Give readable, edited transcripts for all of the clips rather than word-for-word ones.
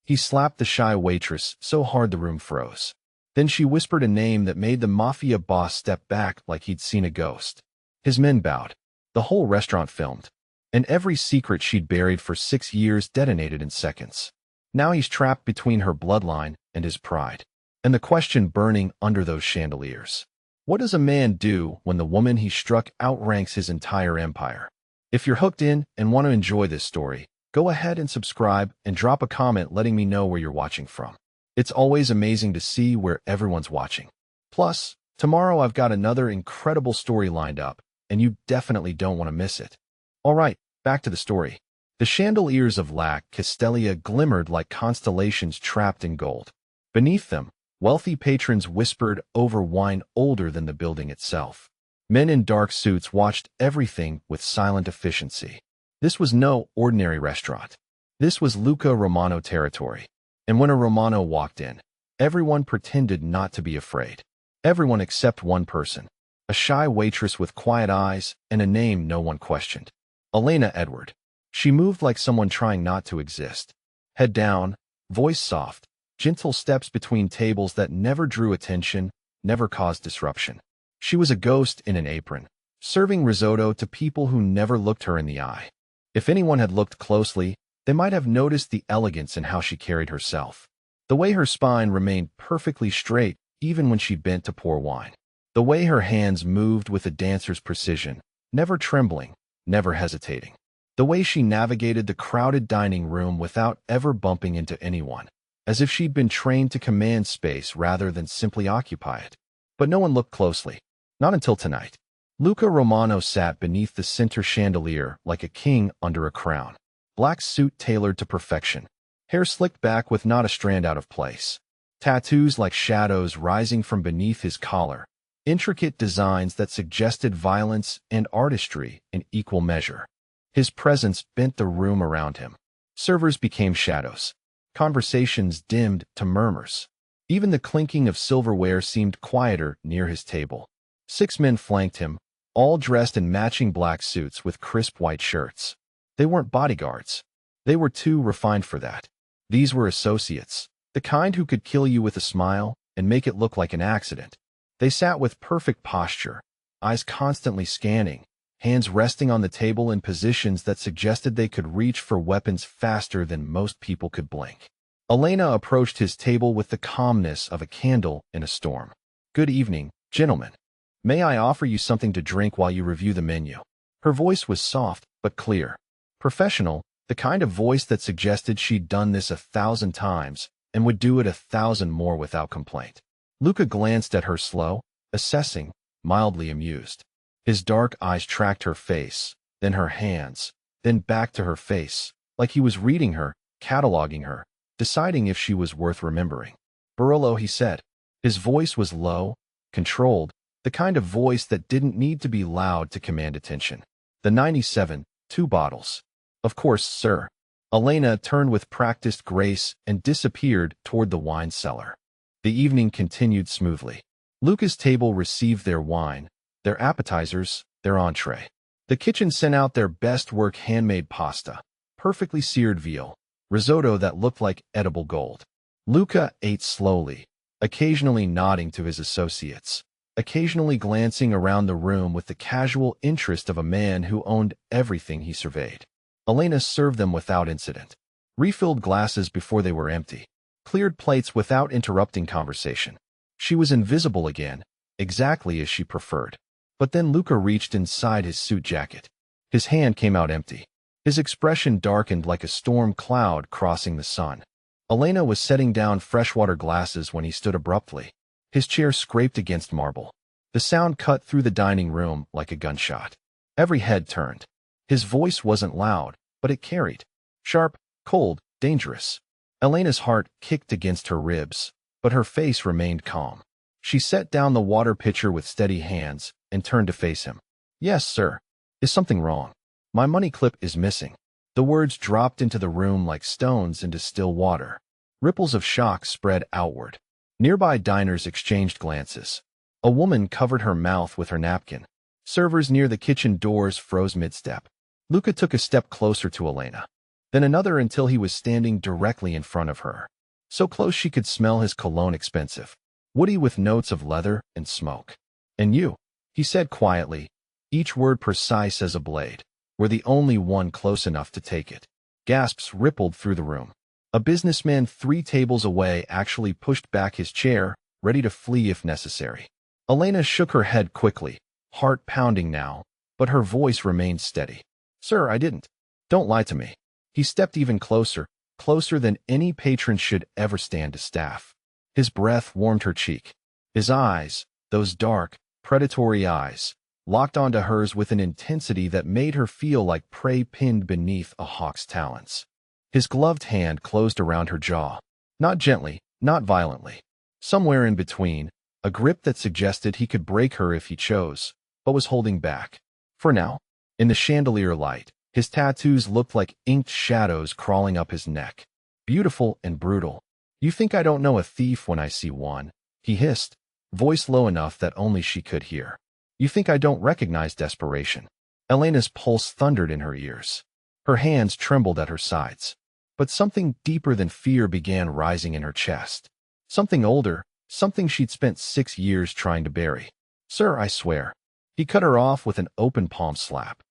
He slapped the shy waitress so hard the room froze. Then she whispered a name that made the Mafia boss step back like he'd seen a ghost. His men bowed. The whole restaurant filmed. And every secret she'd buried for 6 years detonated in seconds. Now he's trapped between her bloodline and his pride. And the question burning under those chandeliers. What does a man do when the woman he struck outranks his entire empire? If you're hooked in and want to enjoy this story, go ahead and subscribe and drop a comment letting me know where you're watching from. It's always amazing to see where everyone's watching. Plus, tomorrow I've got another incredible story lined up, and you definitely don't want to miss it. Alright, back to the story. The chandeliers of La Castelia glimmered like constellations trapped in gold. Beneath them, wealthy patrons whispered over wine older than the building itself. Men in dark suits watched everything with silent efficiency. This was no ordinary restaurant. This was Luca Romano territory. And when a Romano walked in, everyone pretended not to be afraid. Everyone except one person. A shy waitress with quiet eyes and a name no one questioned. Elena Edward. She moved like someone trying not to exist. Head down, voice soft, gentle steps between tables that never drew attention, never caused disruption. She was a ghost in an apron, serving risotto to people who never looked her in the eye. If anyone had looked closely, they might have noticed the elegance in how she carried herself. The way her spine remained perfectly straight even when she bent to pour wine. The way her hands moved with a dancer's precision, never trembling, never hesitating. The way she navigated the crowded dining room without ever bumping into anyone, as if she'd been trained to command space rather than simply occupy it. But no one looked closely. Not until tonight. Luca Romano sat beneath the center chandelier like a king under a crown. Black suit tailored to perfection. Hair slicked back with not a strand out of place. Tattoos like shadows rising from beneath his collar. Intricate designs that suggested violence and artistry in equal measure. His presence bent the room around him. Servers became shadows. Conversations dimmed to murmurs. Even the clinking of silverware seemed quieter near his table. 6 men flanked him, all dressed in matching black suits with crisp white shirts. They weren't bodyguards. They were too refined for that. These were associates, the kind who could kill you with a smile and make it look like an accident. They sat with perfect posture, eyes constantly scanning, hands resting on the table in positions that suggested they could reach for weapons faster than most people could blink. Elena approached his table with the calmness of a candle in a storm. "Good evening, gentlemen. May I offer you something to drink while you review the menu?" Her voice was soft but clear. Professional, the kind of voice that suggested she'd done this 1,000 times and would do it 1,000 more without complaint. Luca glanced at her slow, assessing, mildly amused. His dark eyes tracked her face, then her hands, then back to her face, like he was reading her, cataloging her, deciding if she was worth remembering. "Barolo," he said. His voice was low, controlled, the kind of voice that didn't need to be loud to command attention. "The 97, 2 bottles." "Of course, sir." Elena turned with practiced grace and disappeared toward the wine cellar. The evening continued smoothly. Luca's table received their wine, their appetizers, their entree. The kitchen sent out their best work handmade pasta, perfectly seared veal, risotto that looked like edible gold. Luca ate slowly, occasionally nodding to his associates, occasionally glancing around the room with the casual interest of a man who owned everything he surveyed. Elena served them without incident, refilled glasses before they were empty, cleared plates without interrupting conversation. She was invisible again, exactly as she preferred. But then Luca reached inside his suit jacket. His hand came out empty. His expression darkened like a storm cloud crossing the sun. Elena was setting down freshwater glasses when he stood abruptly. His chair scraped against marble. The sound cut through the dining room like a gunshot. Every head turned. His voice wasn't loud, but it carried. Sharp, cold, dangerous. Elena's heart kicked against her ribs, but her face remained calm. She set down the water pitcher with steady hands and turned to face him. "Yes, sir. Is something wrong? My money clip is missing." The words dropped into the room like stones into still water. Ripples of shock spread outward. Nearby diners exchanged glances. A woman covered her mouth with her napkin. Servers near the kitchen doors froze mid-step. Luca took a step closer to Elena. then another until he was standing directly in front of her. So close she could smell his cologne, expensive, woody with notes of leather and smoke. "And you," he said quietly, each word precise as a blade, "were the only one close enough to take it." Gasps rippled through the room. A businessman 3 tables away actually pushed back his chair, ready to flee if necessary. Elena shook her head quickly, heart pounding now, but her voice remained steady. "Sir, I didn't. Don't lie to me." He stepped even closer, closer than any patron should ever stand to staff. His breath warmed her cheek. His eyes, those dark, predatory eyes, locked onto hers with an intensity that made her feel like prey pinned beneath a hawk's talons. His gloved hand closed around her jaw. Not gently, not violently. Somewhere in between, a grip that suggested he could break her if he chose, but was holding back. For now, in the chandelier light, his tattoos looked like inked shadows crawling up his neck. Beautiful and brutal. "You think I don't know a thief when I see one?" he hissed, voice low enough that only she could hear. "You think I don't recognize desperation?" Elena's pulse thundered in her ears. Her hands trembled at her sides. But something deeper than fear began rising in her chest. Something older, something she'd spent 6 years trying to bury. "Sir, I swear." He cut her off with an open palm slap.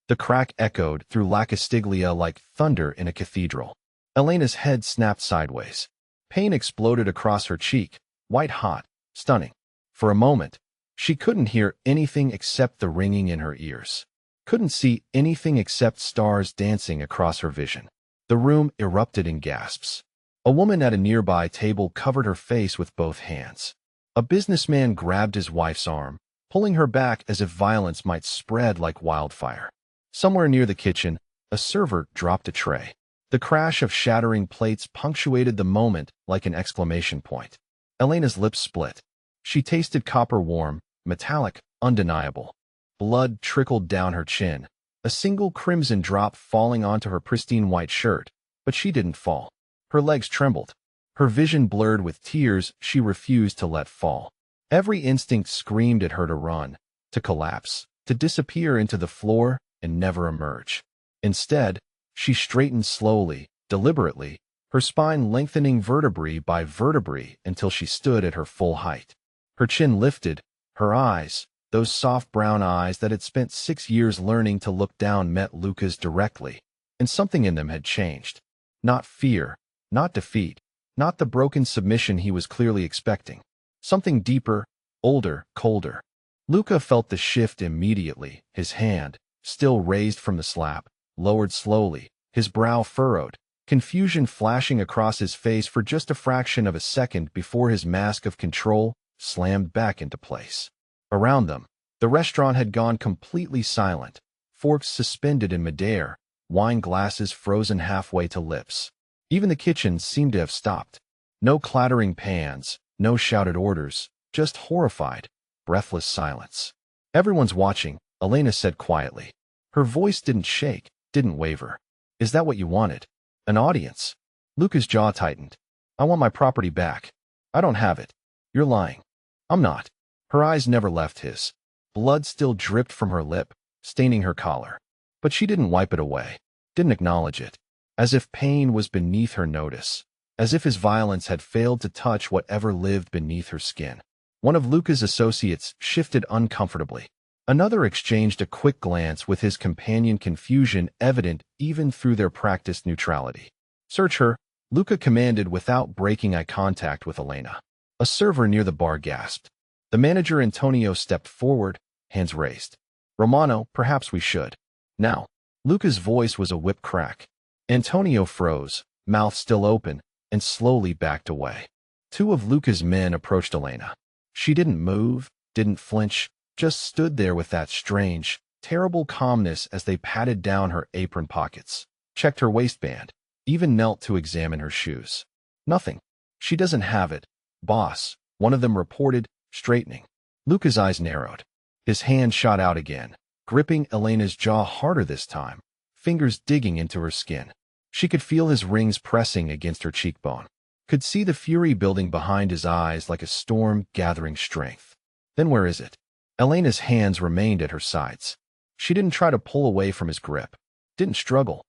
The crack echoed through La Castiglia like thunder in a cathedral. Elena's head snapped sideways. Pain exploded across her cheek, white-hot, stunning. For a moment, she couldn't hear anything except the ringing in her ears. Couldn't see anything except stars dancing across her vision. The room erupted in gasps. A woman at a nearby table covered her face with both hands. A businessman grabbed his wife's arm, pulling her back as if violence might spread like wildfire. Somewhere near the kitchen, a server dropped a tray. The crash of shattering plates punctuated the moment like an exclamation point. Elena's lips split. She tasted copper warm, metallic, undeniable. Blood trickled down her chin, a single crimson drop falling onto her pristine white shirt, but she didn't fall. Her legs trembled. Her vision blurred with tears she refused to let fall. Every instinct screamed at her to run, to collapse, to disappear into the floor and never emerge. Instead, she straightened slowly, deliberately, her spine lengthening vertebrae by vertebrae until she stood at her full height. Her chin lifted, her eyes, those soft brown eyes that had spent 6 years learning to look down, met Luca's directly, and something in them had changed. Not fear, not defeat, not the broken submission he was clearly expecting. Something deeper, older, colder. Luca felt the shift immediately, his hand, still raised from the slap, lowered slowly, his brow furrowed, confusion flashing across his face for just a fraction of a second before his mask of control slammed back into place. Around them, the restaurant had gone completely silent, forks suspended in midair, wine glasses frozen halfway to lips. Even the kitchen seemed to have stopped. No clattering pans, no shouted orders, just horrified, breathless silence. "Everyone's watching," Elena said quietly. Her voice didn't shake, didn't waver. "Is that what you wanted? An audience?" Luca's jaw tightened. "I want my property back. I don't have it." "You're lying." "I'm not." Her eyes never left his. Blood still dripped from her lip, staining her collar. But she didn't wipe it away, didn't acknowledge it, as if pain was beneath her notice, as if his violence had failed to touch whatever lived beneath her skin. One of Luca's associates shifted uncomfortably. Another exchanged a quick glance with his companion, confusion evident even through their practiced neutrality. "Search her," Luca commanded without breaking eye contact with Elena. A server near the bar gasped. The manager Antonio stepped forward, hands raised. "Romano, perhaps we should." "Now." Luca's voice was a whip crack. Antonio froze, mouth still open, and slowly backed away. 2 of Luca's men approached Elena. She didn't move, didn't flinch, just stood there with that strange, terrible calmness as they patted down her apron pockets, checked her waistband, even knelt to examine her shoes. "Nothing. She doesn't have it, boss," one of them reported, straightening. Luca's eyes narrowed. His hand shot out again, gripping Elena's jaw harder this time, fingers digging into her skin. She could feel his rings pressing against her cheekbone, could see the fury building behind his eyes like a storm gathering strength. "Then where is it?" Elena's hands remained at her sides. She didn't try to pull away from his grip, didn't struggle.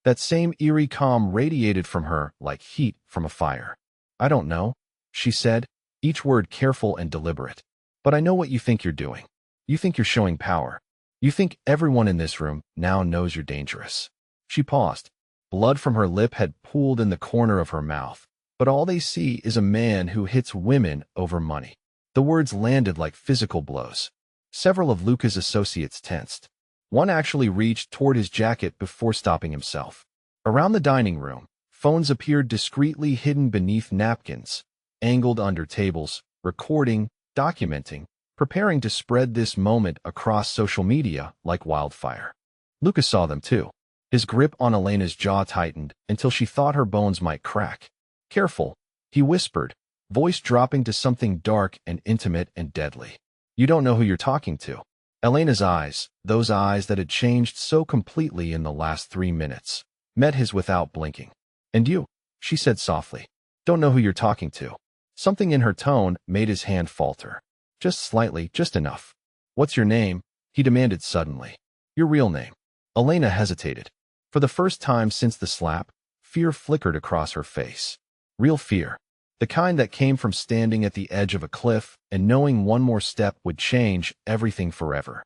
That same eerie calm radiated from her like heat from a fire. "I don't know," she said, each word careful and deliberate. "But I know what you think you're doing. You think you're showing power. You think everyone in this room now knows you're dangerous." She paused. Blood from her lip had pooled in the corner of her mouth. "But all they see is a man who hits women over money." The words landed like physical blows. Several of Luca's associates tensed. One actually reached toward his jacket before stopping himself. Around the dining room, phones appeared discreetly hidden beneath napkins, angled under tables, recording, documenting, preparing to spread this moment across social media like wildfire. Luca saw them too. His grip on Elena's jaw tightened until she thought her bones might crack. "Careful," he whispered, voice dropping to something dark and intimate and deadly. "You don't know who you're talking to." Elena's eyes, those eyes that had changed so completely in the last 3 minutes, met his without blinking. "And you," she said softly, "don't know who you're talking to." Something in her tone made his hand falter. Just slightly, just enough. "What's your name?" he demanded suddenly. "Your real name." Elena hesitated. For the first time since the slap, fear flickered across her face. Real fear. The kind that came from standing at the edge of a cliff and knowing one more step would change everything forever.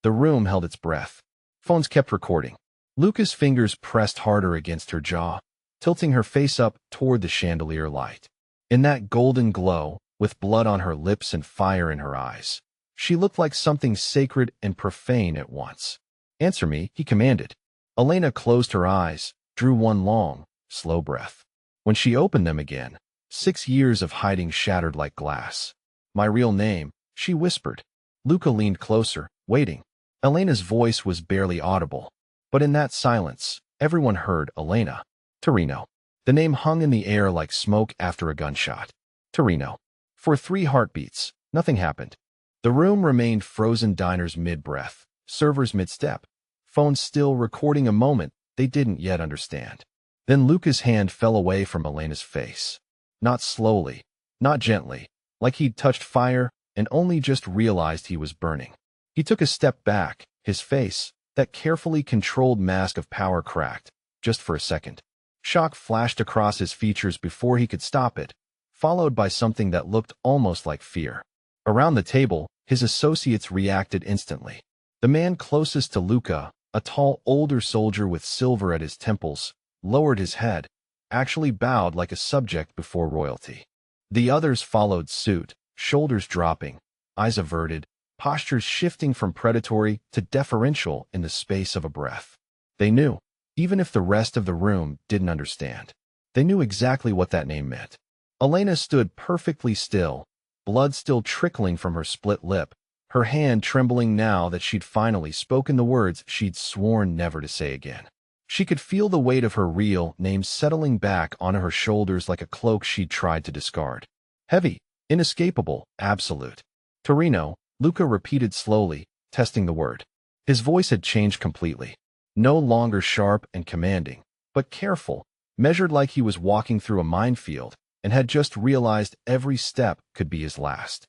The room held its breath. Phones kept recording. Luca's fingers pressed harder against her jaw, tilting her face up toward the chandelier light. In that golden glow, with blood on her lips and fire in her eyes, she looked like something sacred and profane at once. "Answer me," he commanded. Elena closed her eyes, drew one long, slow breath. When she opened them again, 6 years of hiding shattered like glass. "My real name," she whispered. Luca leaned closer, waiting. Elena's voice was barely audible, but in that silence, everyone heard Elena. "Torino." The name hung in the air like smoke after a gunshot. "Torino." For 3 heartbeats, nothing happened. The room remained frozen, diners mid-breath, servers mid-step, phones still recording a moment they didn't yet understand. Then Luca's hand fell away from Elena's face. Not slowly, not gently, like he'd touched fire and only just realized he was burning. He took a step back, his face, that carefully controlled mask of power cracked, just for a second. Shock flashed across his features before he could stop it, followed by something that looked almost like fear. Around the table, his associates reacted instantly. The man closest to Luca, a tall older soldier with silver at his temples, lowered his head, actually bowed like a subject before royalty. The others followed suit, shoulders dropping, eyes averted, postures shifting from predatory to deferential in the space of a breath. They knew, even if the rest of the room didn't understand. They knew exactly what that name meant. Elena stood perfectly still, blood still trickling from her split lip, her hand trembling now that she'd finally spoken the words she'd sworn never to say again. She could feel the weight of her real name settling back onto her shoulders like a cloak she'd tried to discard. Heavy, inescapable, absolute. "Torino," Luca repeated slowly, testing the word. His voice had changed completely. No longer sharp and commanding, but careful, measured like he was walking through a minefield and had just realized every step could be his last.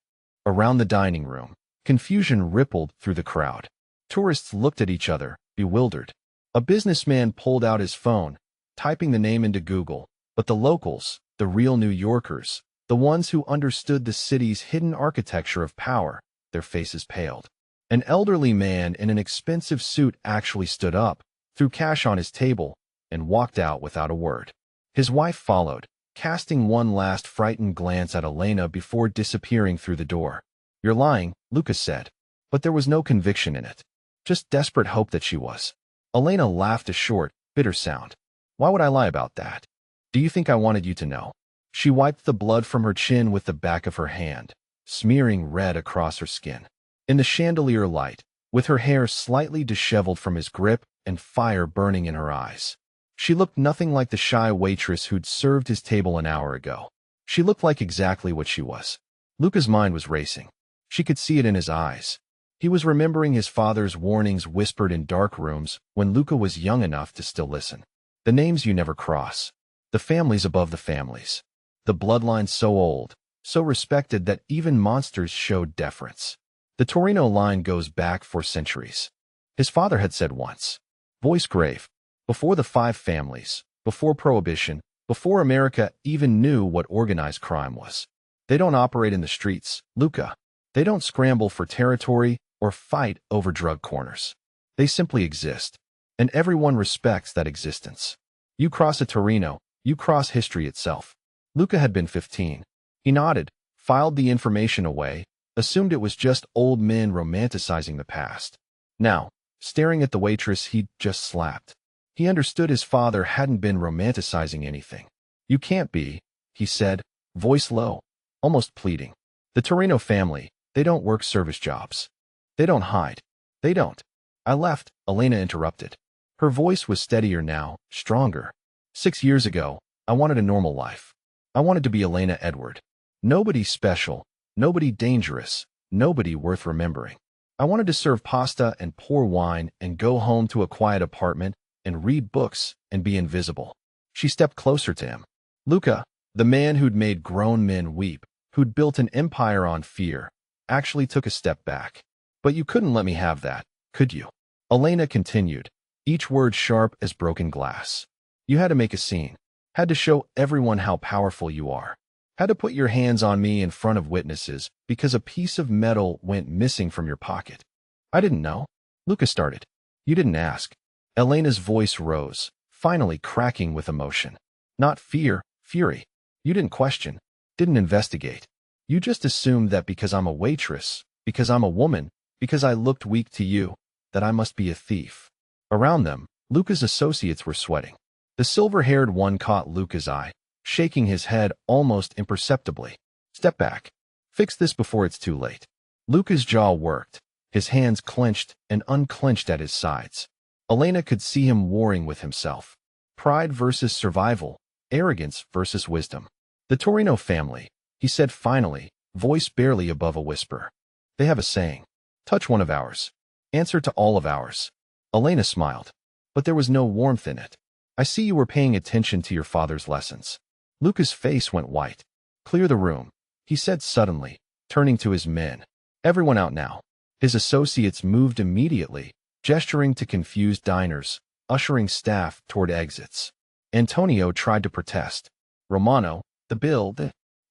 Around the dining room, confusion rippled through the crowd. Tourists looked at each other, bewildered. A businessman pulled out his phone, typing the name into Google, but the locals, the real New Yorkers, the ones who understood the city's hidden architecture of power, their faces paled. An elderly man in an expensive suit actually stood up, threw cash on his table, and walked out without a word. His wife followed, casting one last frightened glance at Elena before disappearing through the door. "You're lying," Lucas said, but there was no conviction in it. Just desperate hope that she was. Elena laughed a short, bitter sound. "Why would I lie about that? Do you think I wanted you to know?" She wiped the blood from her chin with the back of her hand, smearing red across her skin. In the chandelier light, with her hair slightly disheveled from his grip and fire burning in her eyes, she looked nothing like the shy waitress who'd served his table an hour ago. She looked like exactly what she was. Luca's mind was racing. She could see it in his eyes. He was remembering his father's warnings whispered in dark rooms when Luca was young enough to still listen. The names you never cross. The families above the families. The bloodlines so old, so respected that even monsters showed deference. The Torino line goes back for centuries. His father had said once. Voice grave. Before the five families, before Prohibition, before America even knew what organized crime was. They don't operate in the streets, Luca. They don't scramble for territory or fight over drug corners. They simply exist, and everyone respects that existence. You cross a Torino, you cross history itself. Luca had been 15. He nodded, filed the information away, assumed it was just old men romanticizing the past. Now, staring at the waitress he'd just slapped, he understood his father hadn't been romanticizing anything. You can't be, he said, voice low, almost pleading. The Torino family, they don't work service jobs. They don't hide. They don't. I left, Elena interrupted. Her voice was steadier now, stronger. 6 years ago, I wanted a normal life. I wanted to be Elena Edward. Nobody special, nobody dangerous, nobody worth remembering. I wanted to serve pasta and pour wine and go home to a quiet apartment and read books and be invisible. She stepped closer to him. Luca, the man who'd made grown men weep, who'd built an empire on fear, actually took a step back. But you couldn't let me have that, could you? Elena continued, each word sharp as broken glass. You had to make a scene, had to show everyone how powerful you are, had to put your hands on me in front of witnesses because a piece of metal went missing from your pocket. I didn't know. Luca started. You didn't ask. Elena's voice rose, finally cracking with emotion. Not fear, fury. You didn't question, didn't investigate. You just assumed that because I'm a waitress, because I'm a woman, because I looked weak to you, that I must be a thief. Around them, Luca's associates were sweating. The silver-haired one caught Luca's eye, shaking his head almost imperceptibly. Step back. Fix this before it's too late. Luca's jaw worked, his hands clenched and unclenched at his sides. Elena could see him warring with himself. Pride versus survival, arrogance versus wisdom. The Torino family, he said finally, voice barely above a whisper. They have a saying. Touch one of ours. Answer to all of ours. Elena smiled, but there was no warmth in it. I see you were paying attention to your father's lessons. Luca's face went white. Clear the room, he said suddenly, turning to his men. Everyone out now. His associates moved immediately, gesturing to confused diners, ushering staff toward exits. Antonio tried to protest. Romano, the bill,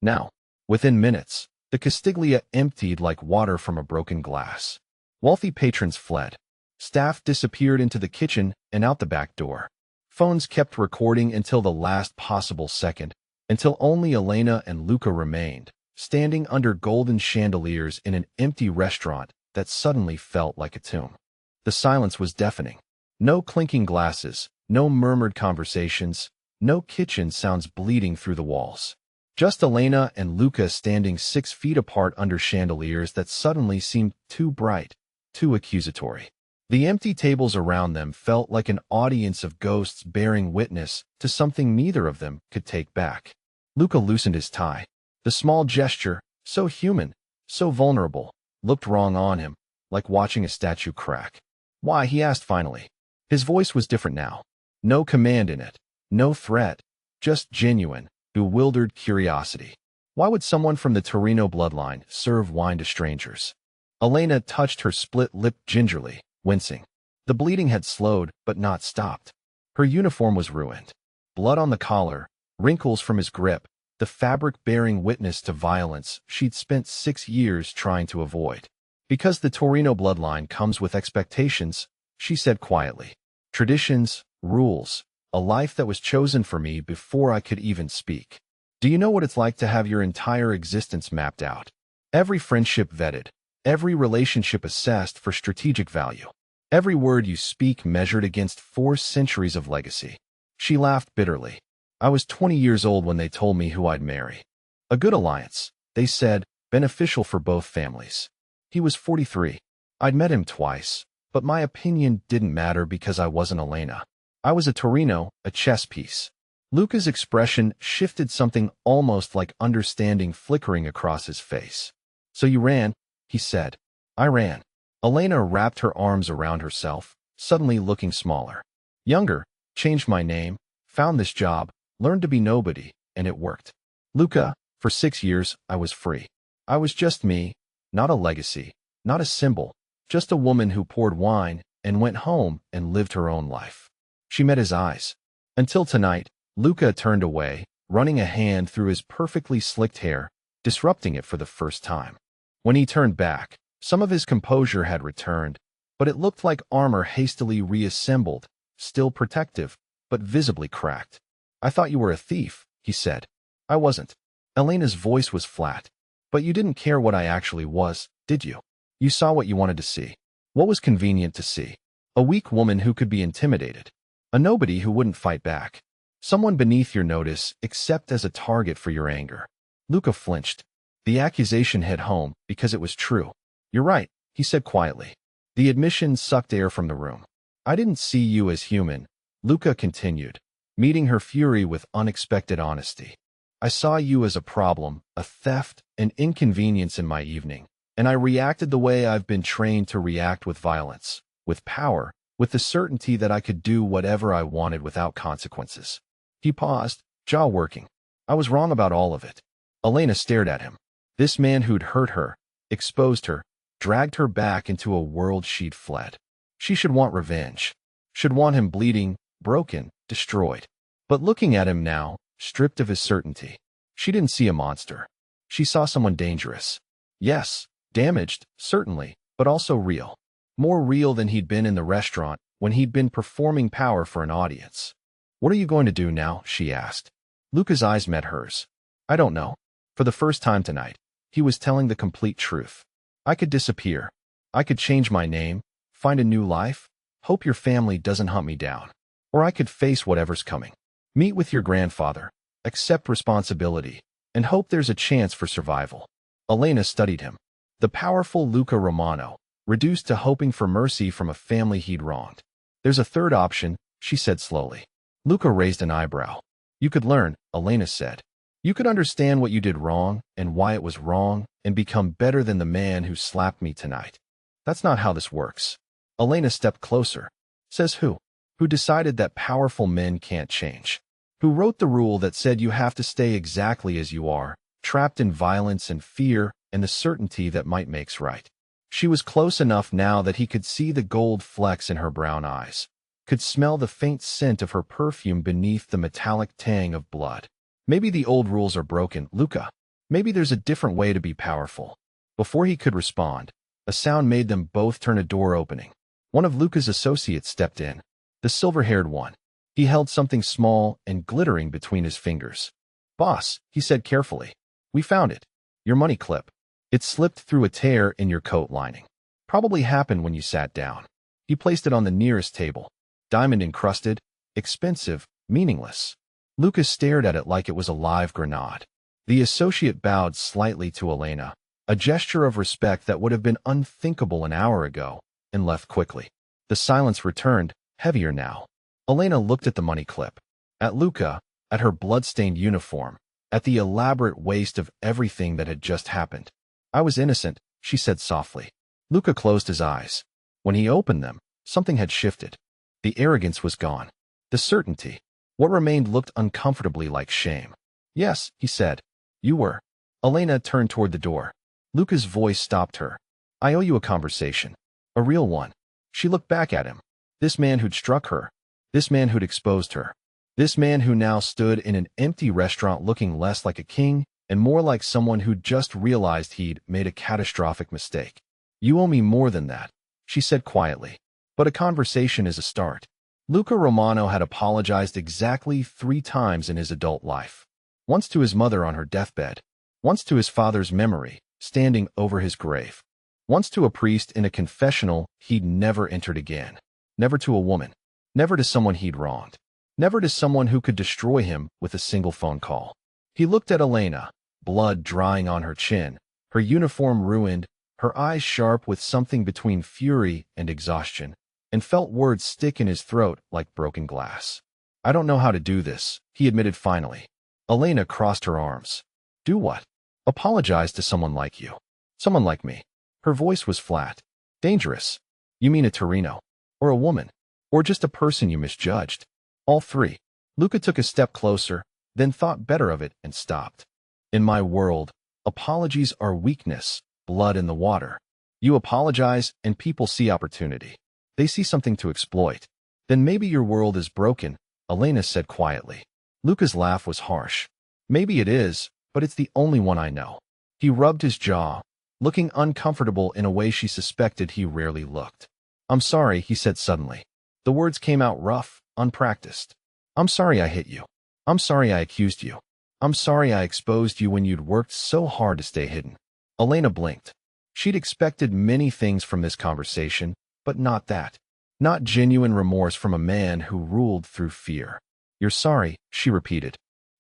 Now. Within minutes, the Castiglia emptied like water from a broken glass. Wealthy patrons fled. Staff disappeared into the kitchen and out the back door. Phones kept recording until the last possible second, until only Elena and Luca remained, standing under golden chandeliers in an empty restaurant that suddenly felt like a tomb. The silence was deafening. No clinking glasses, no murmured conversations, no kitchen sounds bleeding through the walls. Just Elena and Luca standing 6 feet apart under chandeliers that suddenly seemed too bright, too accusatory. The empty tables around them felt like an audience of ghosts bearing witness to something neither of them could take back. Luca loosened his tie. The small gesture, so human, so vulnerable, looked wrong on him, like watching a statue crack. Why, he asked finally. His voice was different now. No command in it, no threat, just genuine, bewildered curiosity. Why would someone from the Torino bloodline serve wine to strangers? Elena touched her split lip gingerly, wincing. The bleeding had slowed, but not stopped. Her uniform was ruined. Blood on the collar, wrinkles from his grip, the fabric bearing witness to violence she'd spent 6 years trying to avoid. Because the Torino bloodline comes with expectations, she said quietly. Traditions, rules, a life that was chosen for me before I could even speak. Do you know what it's like to have your entire existence mapped out? Every friendship vetted, every relationship assessed for strategic value. Every word you speak measured against 4 centuries of legacy. She laughed bitterly. I was 20 years old when they told me who I'd marry. A good alliance, they said, beneficial for both families. He was 43. I'd met him twice, but my opinion didn't matter because I wasn't Elena. I was a Torino, a chess piece. Luca's expression shifted, something almost like understanding flickering across his face. So you ran, he said. I ran. Elena wrapped her arms around herself, suddenly looking smaller. Younger, changed my name, found this job, learned to be nobody, and it worked. Luca, for 6 years, I was free. I was just me, not a legacy, not a symbol, just a woman who poured wine and went home and lived her own life. She met his eyes. Until tonight, Luca turned away, running a hand through his perfectly slicked hair, disrupting it for the first time. When he turned back, some of his composure had returned, but it looked like armor hastily reassembled, still protective, but visibly cracked. "I thought you were a thief," he said. "I wasn't." Elena's voice was flat. "But you didn't care what I actually was, did you? You saw what you wanted to see. What was convenient to see? A weak woman who could be intimidated. A nobody who wouldn't fight back. Someone beneath your notice except as a target for your anger." Luca flinched. The accusation hit home because it was true. "You're right," he said quietly. The admission sucked air from the room. "I didn't see you as human," Luca continued, meeting her fury with unexpected honesty. "I saw you as a problem, a theft, an inconvenience in my evening, and I reacted the way I've been trained to react, with violence, with power, with the certainty that I could do whatever I wanted without consequences." He paused, jaw working. "I was wrong about all of it." Elena stared at him. This man who'd hurt her, exposed her, dragged her back into a world she'd fled. She should want revenge. Should want him bleeding, broken, destroyed. But looking at him now, stripped of his certainty, she didn't see a monster. She saw someone dangerous. Yes, damaged, certainly, but also real. More real than he'd been in the restaurant when he'd been performing power for an audience. "What are you going to do now?" she asked. Luca's eyes met hers. "I don't know." For the first time tonight, he was telling the complete truth. "I could disappear. I could change my name, find a new life, hope your family doesn't hunt me down. Or I could face whatever's coming. Meet with your grandfather, accept responsibility, and hope there's a chance for survival." Elena studied him. The powerful Luca Romano, reduced to hoping for mercy from a family he'd wronged. "There's a third option," she said slowly. Luca raised an eyebrow. "You could learn," Elena said. "You could understand what you did wrong and why it was wrong and become better than the man who slapped me tonight." "That's not how this works." Elena stepped closer. "Says who? Who decided that powerful men can't change? Who wrote the rule that said you have to stay exactly as you are, trapped in violence and fear and the certainty that might makes right?" She was close enough now that he could see the gold flecks in her brown eyes, could smell the faint scent of her perfume beneath the metallic tang of blood. "Maybe the old rules are broken, Luca. Maybe there's a different way to be powerful." Before he could respond, a sound made them both turn, a door opening. One of Luca's associates stepped in, the silver-haired one. He held something small and glittering between his fingers. "Boss," he said carefully, "we found it. Your money clip. It slipped through a tear in your coat lining. Probably happened when you sat down." He placed it on the nearest table. Diamond-encrusted, expensive, meaningless. Lucas stared at it like it was a live grenade. The associate bowed slightly to Elena, a gesture of respect that would have been unthinkable an hour ago, and left quickly. The silence returned, heavier now. Elena looked at the money clip, at Luca, at her blood-stained uniform, at the elaborate waste of everything that had just happened. "I was innocent," she said softly. Luca closed his eyes. When he opened them, something had shifted. The arrogance was gone. The certainty. What remained looked uncomfortably like shame. "Yes," he said. "You were." Elena turned toward the door. Luca's voice stopped her. "I owe you a conversation. A real one." She looked back at him. This man who'd struck her. This man who'd exposed her. This man who now stood in an empty restaurant looking less like a king and more like someone who'd just realized he'd made a catastrophic mistake. "You owe me more than that," she said quietly. "But a conversation is a start." Luca Romano had apologized exactly 3 times in his adult life. Once to his mother on her deathbed. Once to his father's memory, standing over his grave. Once to a priest in a confessional he'd never entered again. Never to a woman. Never to someone he'd wronged. Never to someone who could destroy him with a single phone call. He looked at Elena, blood drying on her chin, her uniform ruined, her eyes sharp with something between fury and exhaustion, and felt words stick in his throat like broken glass. "I don't know how to do this," he admitted finally. Elena crossed her arms. "Do what?" "Apologize to someone like you. Someone like me." Her voice was flat. "Dangerous? You mean a Torino? Or a woman? Or just a person you misjudged?" "All 3. Luca took a step closer, then thought better of it and stopped. "In my world, apologies are weakness, blood in the water. You apologize and people see opportunity. They see something to exploit. Then maybe your world is broken, Elena said quietly. Luca's laugh was harsh. Maybe it is, but it's the only one I know. He rubbed his jaw, looking uncomfortable in a way she suspected he rarely looked. I'm sorry, he said suddenly. The words came out rough, unpracticed. I'm sorry I hit you. I'm sorry I accused you. I'm sorry I exposed you when you'd worked so hard to stay hidden. Elena blinked. She'd expected many things from this conversation, but not that. Not genuine remorse from a man who ruled through fear. You're sorry, she repeated.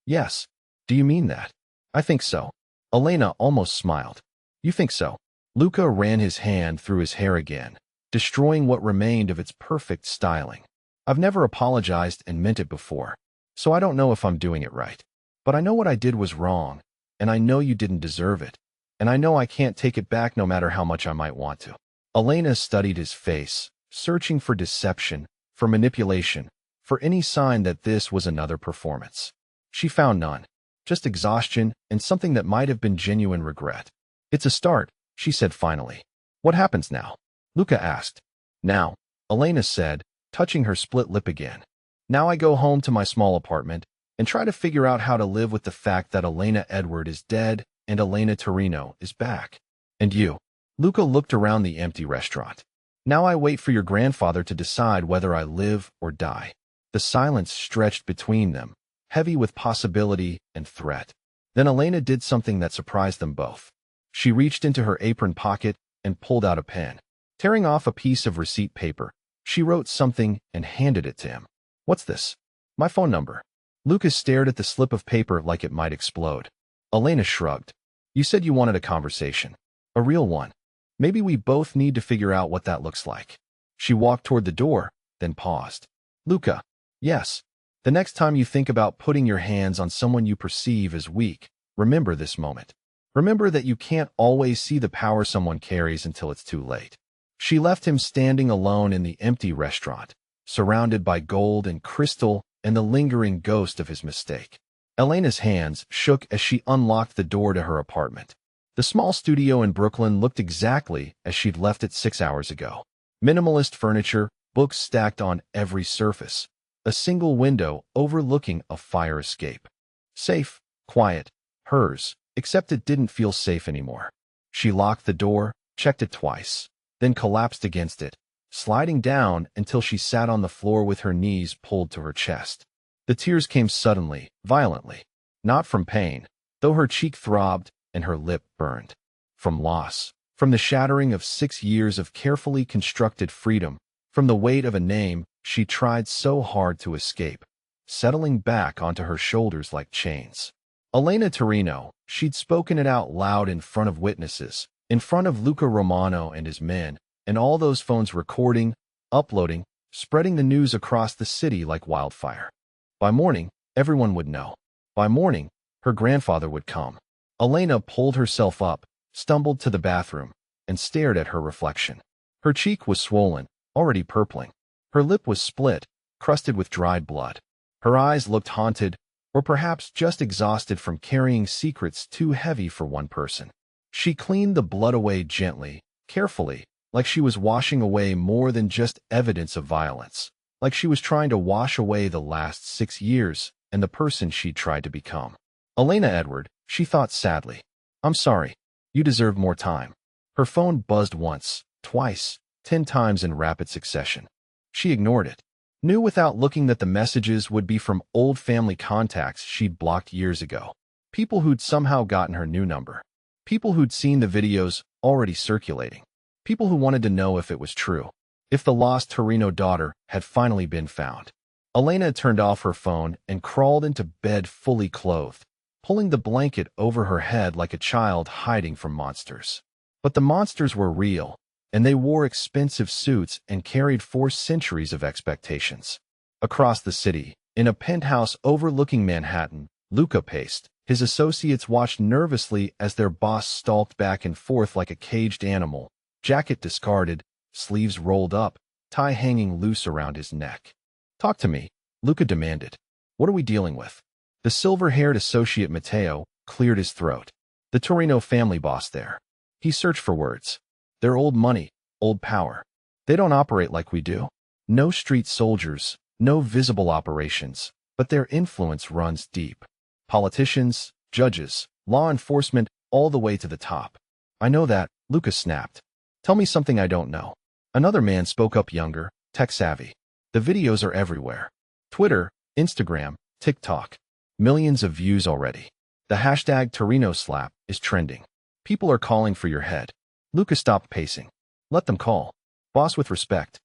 Yes. Do you mean that? I think so. Elena almost smiled. You think so? Luca ran his hand through his hair again, destroying what remained of its perfect styling. I've never apologized and meant it before, so I don't know if I'm doing it right. But I know what I did was wrong, and I know you didn't deserve it, and I know I can't take it back no matter how much I might want to. Elena studied his face, searching for deception, for manipulation, for any sign that this was another performance. She found none, just exhaustion and something that might have been genuine regret. It's a start, she said finally. What happens now? Luca asked. Now, Elena said, touching her split lip again. Now I go home to my small apartment and try to figure out how to live with the fact that Elena Edward is dead and Elena Torino is back. And you? Luca looked around the empty restaurant. Now I wait for your grandfather to decide whether I live or die. The silence stretched between them, heavy with possibility and threat. Then Elena did something that surprised them both. She reached into her apron pocket and pulled out a pen. Tearing off a piece of receipt paper, she wrote something and handed it to him. What's this? My phone number. Lucas stared at the slip of paper like it might explode. Elena shrugged. You said you wanted a conversation. A real one. Maybe we both need to figure out what that looks like. She walked toward the door, then paused. Luca. Yes. The next time you think about putting your hands on someone you perceive as weak, remember this moment. Remember that you can't always see the power someone carries until it's too late. She left him standing alone in the empty restaurant, surrounded by gold and crystal and the lingering ghost of his mistake. Elena's hands shook as she unlocked the door to her apartment. The small studio in Brooklyn looked exactly as she'd left it 6 hours ago. Minimalist furniture, books stacked on every surface, a single window overlooking a fire escape. Safe, quiet, hers, except it didn't feel safe anymore. She locked the door, checked it twice, then collapsed against it, sliding down until she sat on the floor with her knees pulled to her chest. The tears came suddenly, violently, not from pain, though her cheek throbbed and her lip burned. From loss, from the shattering of 6 years of carefully constructed freedom, from the weight of a name she tried so hard to escape, settling back onto her shoulders like chains. Elena Torino, she'd spoken it out loud in front of witnesses, in front of Luca Romano and his men, and all those phones recording, uploading, spreading the news across the city like wildfire. By morning, everyone would know. By morning, her grandfather would come. Elena pulled herself up, stumbled to the bathroom, and stared at her reflection. Her cheek was swollen, already purpling. Her lip was split, crusted with dried blood. Her eyes looked haunted, or perhaps just exhausted from carrying secrets too heavy for one person. She cleaned the blood away gently, carefully, like she was washing away more than just evidence of violence, like she was trying to wash away the last 6 years and the person she'd tried to become. Elena Edward, she thought sadly. I'm sorry. You deserve more time. Her phone buzzed once, twice, 10 times in rapid succession. She ignored it. Knew without looking that the messages would be from old family contacts she'd blocked years ago. People who'd somehow gotten her new number. People who'd seen the videos already circulating. People who wanted to know if it was true. If the lost Torino daughter had finally been found. Elena turned off her phone and crawled into bed fully clothed, pulling the blanket over her head like a child hiding from monsters. But the monsters were real, and they wore expensive suits and carried 4 centuries of expectations. Across the city, in a penthouse overlooking Manhattan, Luca paced. His associates watched nervously as their boss stalked back and forth like a caged animal, jacket discarded, sleeves rolled up, tie hanging loose around his neck. Talk to me, Luca demanded. What are we dealing with? The silver-haired associate Matteo cleared his throat. The Torino family boss there. He searched for words. They're old money, old power. They don't operate like we do. No street soldiers, no visible operations, but their influence runs deep. Politicians, judges, law enforcement, all the way to the top. I know that, Lucas snapped. Tell me something I don't know. Another man spoke up, younger, tech-savvy. The videos are everywhere. Twitter, Instagram, TikTok. Millions of views already. The hashtag Torino slap is trending. People are calling for your head. Lucas stopped pacing. Let them call. Boss, with respect.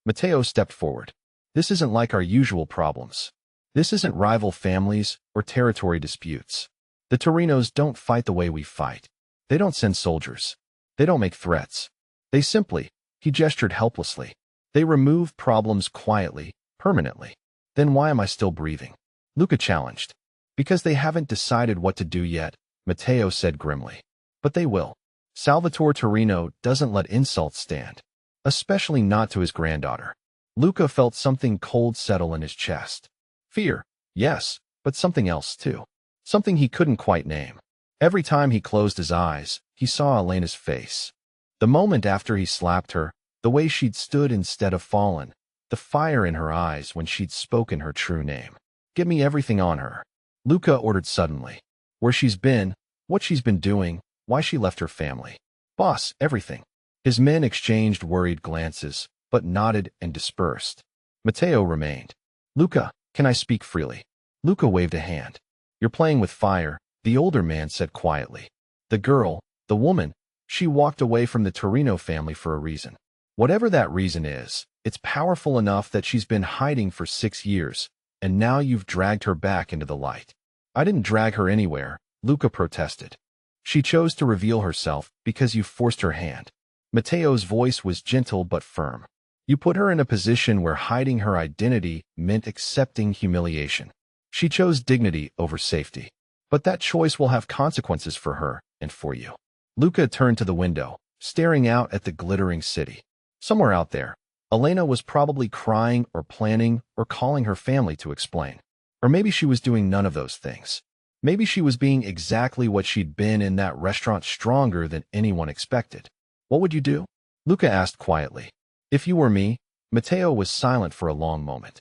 Matteo stepped forward. This isn't like our usual problems. This isn't rival families or territory disputes. The Torinos don't fight the way we fight. They don't send soldiers. They don't make threats. They simply, he gestured helplessly. They remove problems quietly, permanently. Then why am I still breathing? Luca challenged. Because they haven't decided what to do yet, Matteo said grimly. But they will. Salvatore Torino doesn't let insults stand. Especially not to his granddaughter. Luca felt something cold settle in his chest. Fear, yes, but something else too. Something he couldn't quite name. Every time he closed his eyes, he saw Elena's face. The moment after he slapped her, the way she'd stood instead of fallen, the fire in her eyes when she'd spoken her true name. Give me everything on her. Luca ordered suddenly. Where she's been, what she's been doing, why she left her family. Boss, everything. His men exchanged worried glances, but nodded and dispersed. Matteo remained. Luca, can I speak freely? Luca waved a hand. You're playing with fire, the older man said quietly. The girl, the woman, she walked away from the Torino family for a reason. Whatever that reason is, it's powerful enough that she's been hiding for 6 years, and now you've dragged her back into the light. I didn't drag her anywhere, Luca protested. She chose to reveal herself because you forced her hand. Matteo's voice was gentle but firm. You put her in a position where hiding her identity meant accepting humiliation. She chose dignity over safety. But that choice will have consequences for her and for you. Luca turned to the window, staring out at the glittering city. Somewhere out there, Elena was probably crying or planning or calling her family to explain. Or maybe she was doing none of those things. Maybe she was being exactly what she'd been in that restaurant, stronger than anyone expected. What would you do? Luca asked quietly. If you were me, Matteo was silent for a long moment.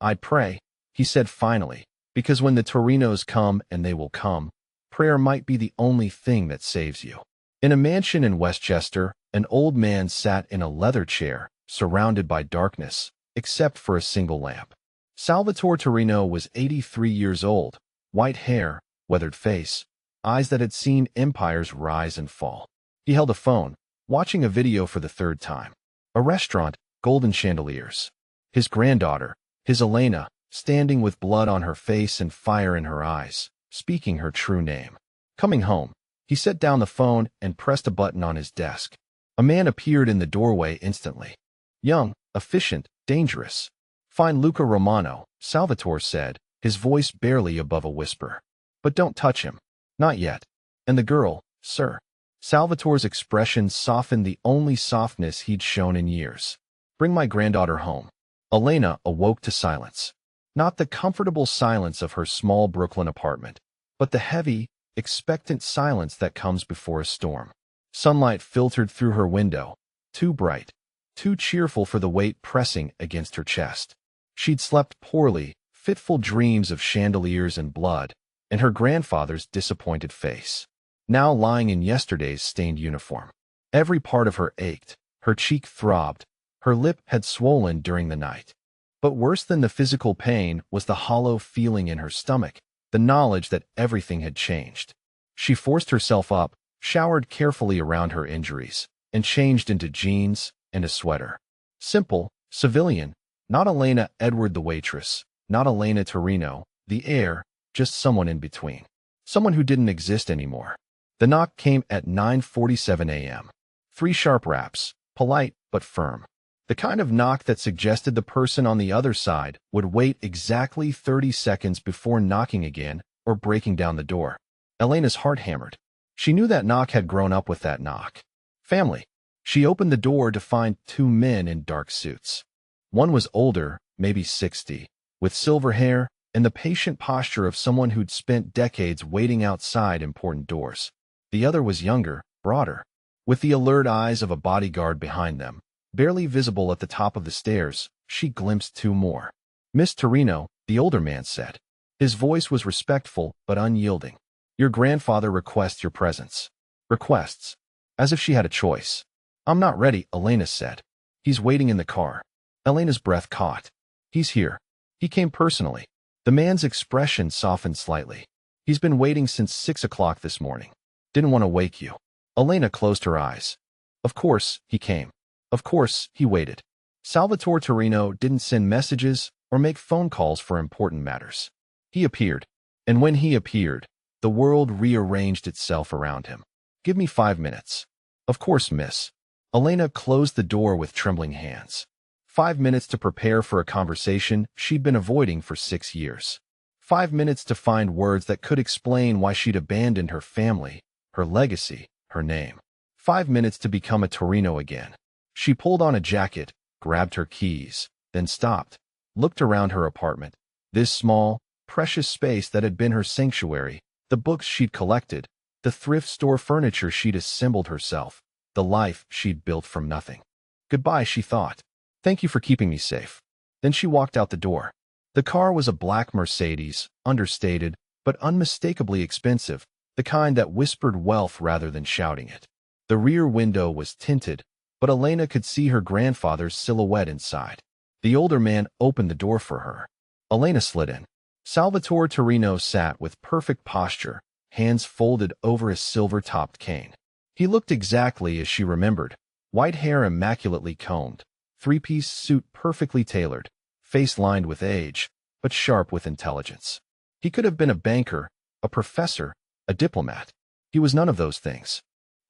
I'd pray, he said finally, because when the Torinos come, and they will come, prayer might be the only thing that saves you. In a mansion in Westchester, an old man sat in a leather chair, surrounded by darkness, except for a single lamp. Salvatore Torino was 83 years old, white hair, weathered face, eyes that had seen empires rise and fall. He held a phone, watching a video for the third time. A restaurant, golden chandeliers. His granddaughter, his Elena, standing with blood on her face and fire in her eyes, speaking her true name. Coming home, he set down the phone and pressed a button on his desk. A man appeared in the doorway instantly. Young, efficient, dangerous. Find Luca Romano, Salvatore said, his voice barely above a whisper. But don't touch him. Not yet. And the girl, sir. Salvatore's expression softened, the only softness he'd shown in years. Bring my granddaughter home. Elena awoke to silence. Not the comfortable silence of her small Brooklyn apartment, but the heavy, expectant silence that comes before a storm. Sunlight filtered through her window, too bright, too cheerful for the weight pressing against her chest. She'd slept poorly, fitful dreams of chandeliers and blood, and her grandfather's disappointed face. Now lying in yesterday's stained uniform. Every part of her ached, her cheek throbbed, her lip had swollen during the night. But worse than the physical pain was the hollow feeling in her stomach, the knowledge that everything had changed. She forced herself up, showered carefully around her injuries, and changed into jeans and a sweater. Simple, civilian, not Elena Edward the waitress, not Elena Torino, the heir, just someone in between. Someone who didn't exist anymore. The knock came at 9:47 a.m. 3 sharp raps, polite but firm. The kind of knock that suggested the person on the other side would wait exactly 30 seconds before knocking again or breaking down the door. Elena's heart hammered. She knew that knock had grown up with that knock. Family. She opened the door to find 2 men in dark suits. One was older, maybe 60, with silver hair and the patient posture of someone who'd spent decades waiting outside important doors. The other was younger, broader, with the alert eyes of a bodyguard behind them, Barely visible at the top of the stairs, she glimpsed two more. "Miss Torino," the older man said. His voice was respectful but unyielding. "Your grandfather requests your presence." Requests. As if she had a choice. "I'm not ready," Elena said. "He's waiting in the car." Elena's breath caught. "He's here. He came personally." The man's expression softened slightly. "He's been waiting since 6 o'clock this morning. Didn't want to wake you." Elena closed her eyes. Of course, he came. Of course, he waited. Salvatore Torino didn't send messages or make phone calls for important matters. He appeared. And when he appeared, the world rearranged itself around him. "Give me 5 minutes." "Of course, miss." Elena closed the door with trembling hands. 5 minutes to prepare for a conversation she'd been avoiding for 6 years. 5 minutes to find words that could explain why she'd abandoned her family, her legacy, her name. 5 minutes to become a Torino again. She pulled on a jacket, grabbed her keys, then stopped, looked around her apartment. This small, precious space that had been her sanctuary, the books she'd collected, the thrift store furniture she'd assembled herself, the life she'd built from nothing. "Goodbye," she thought. "Thank you for keeping me safe." Then she walked out the door. The car was a black Mercedes, understated, but unmistakably expensive, the kind that whispered wealth rather than shouting it. The rear window was tinted, but Elena could see her grandfather's silhouette inside. The older man opened the door for her. Elena slid in. Salvatore Torino sat with perfect posture, hands folded over his silver-topped cane. He looked exactly as she remembered, white hair immaculately combed, three-piece suit perfectly tailored, face lined with age, but sharp with intelligence. He could have been a banker, a professor, a diplomat. He was none of those things.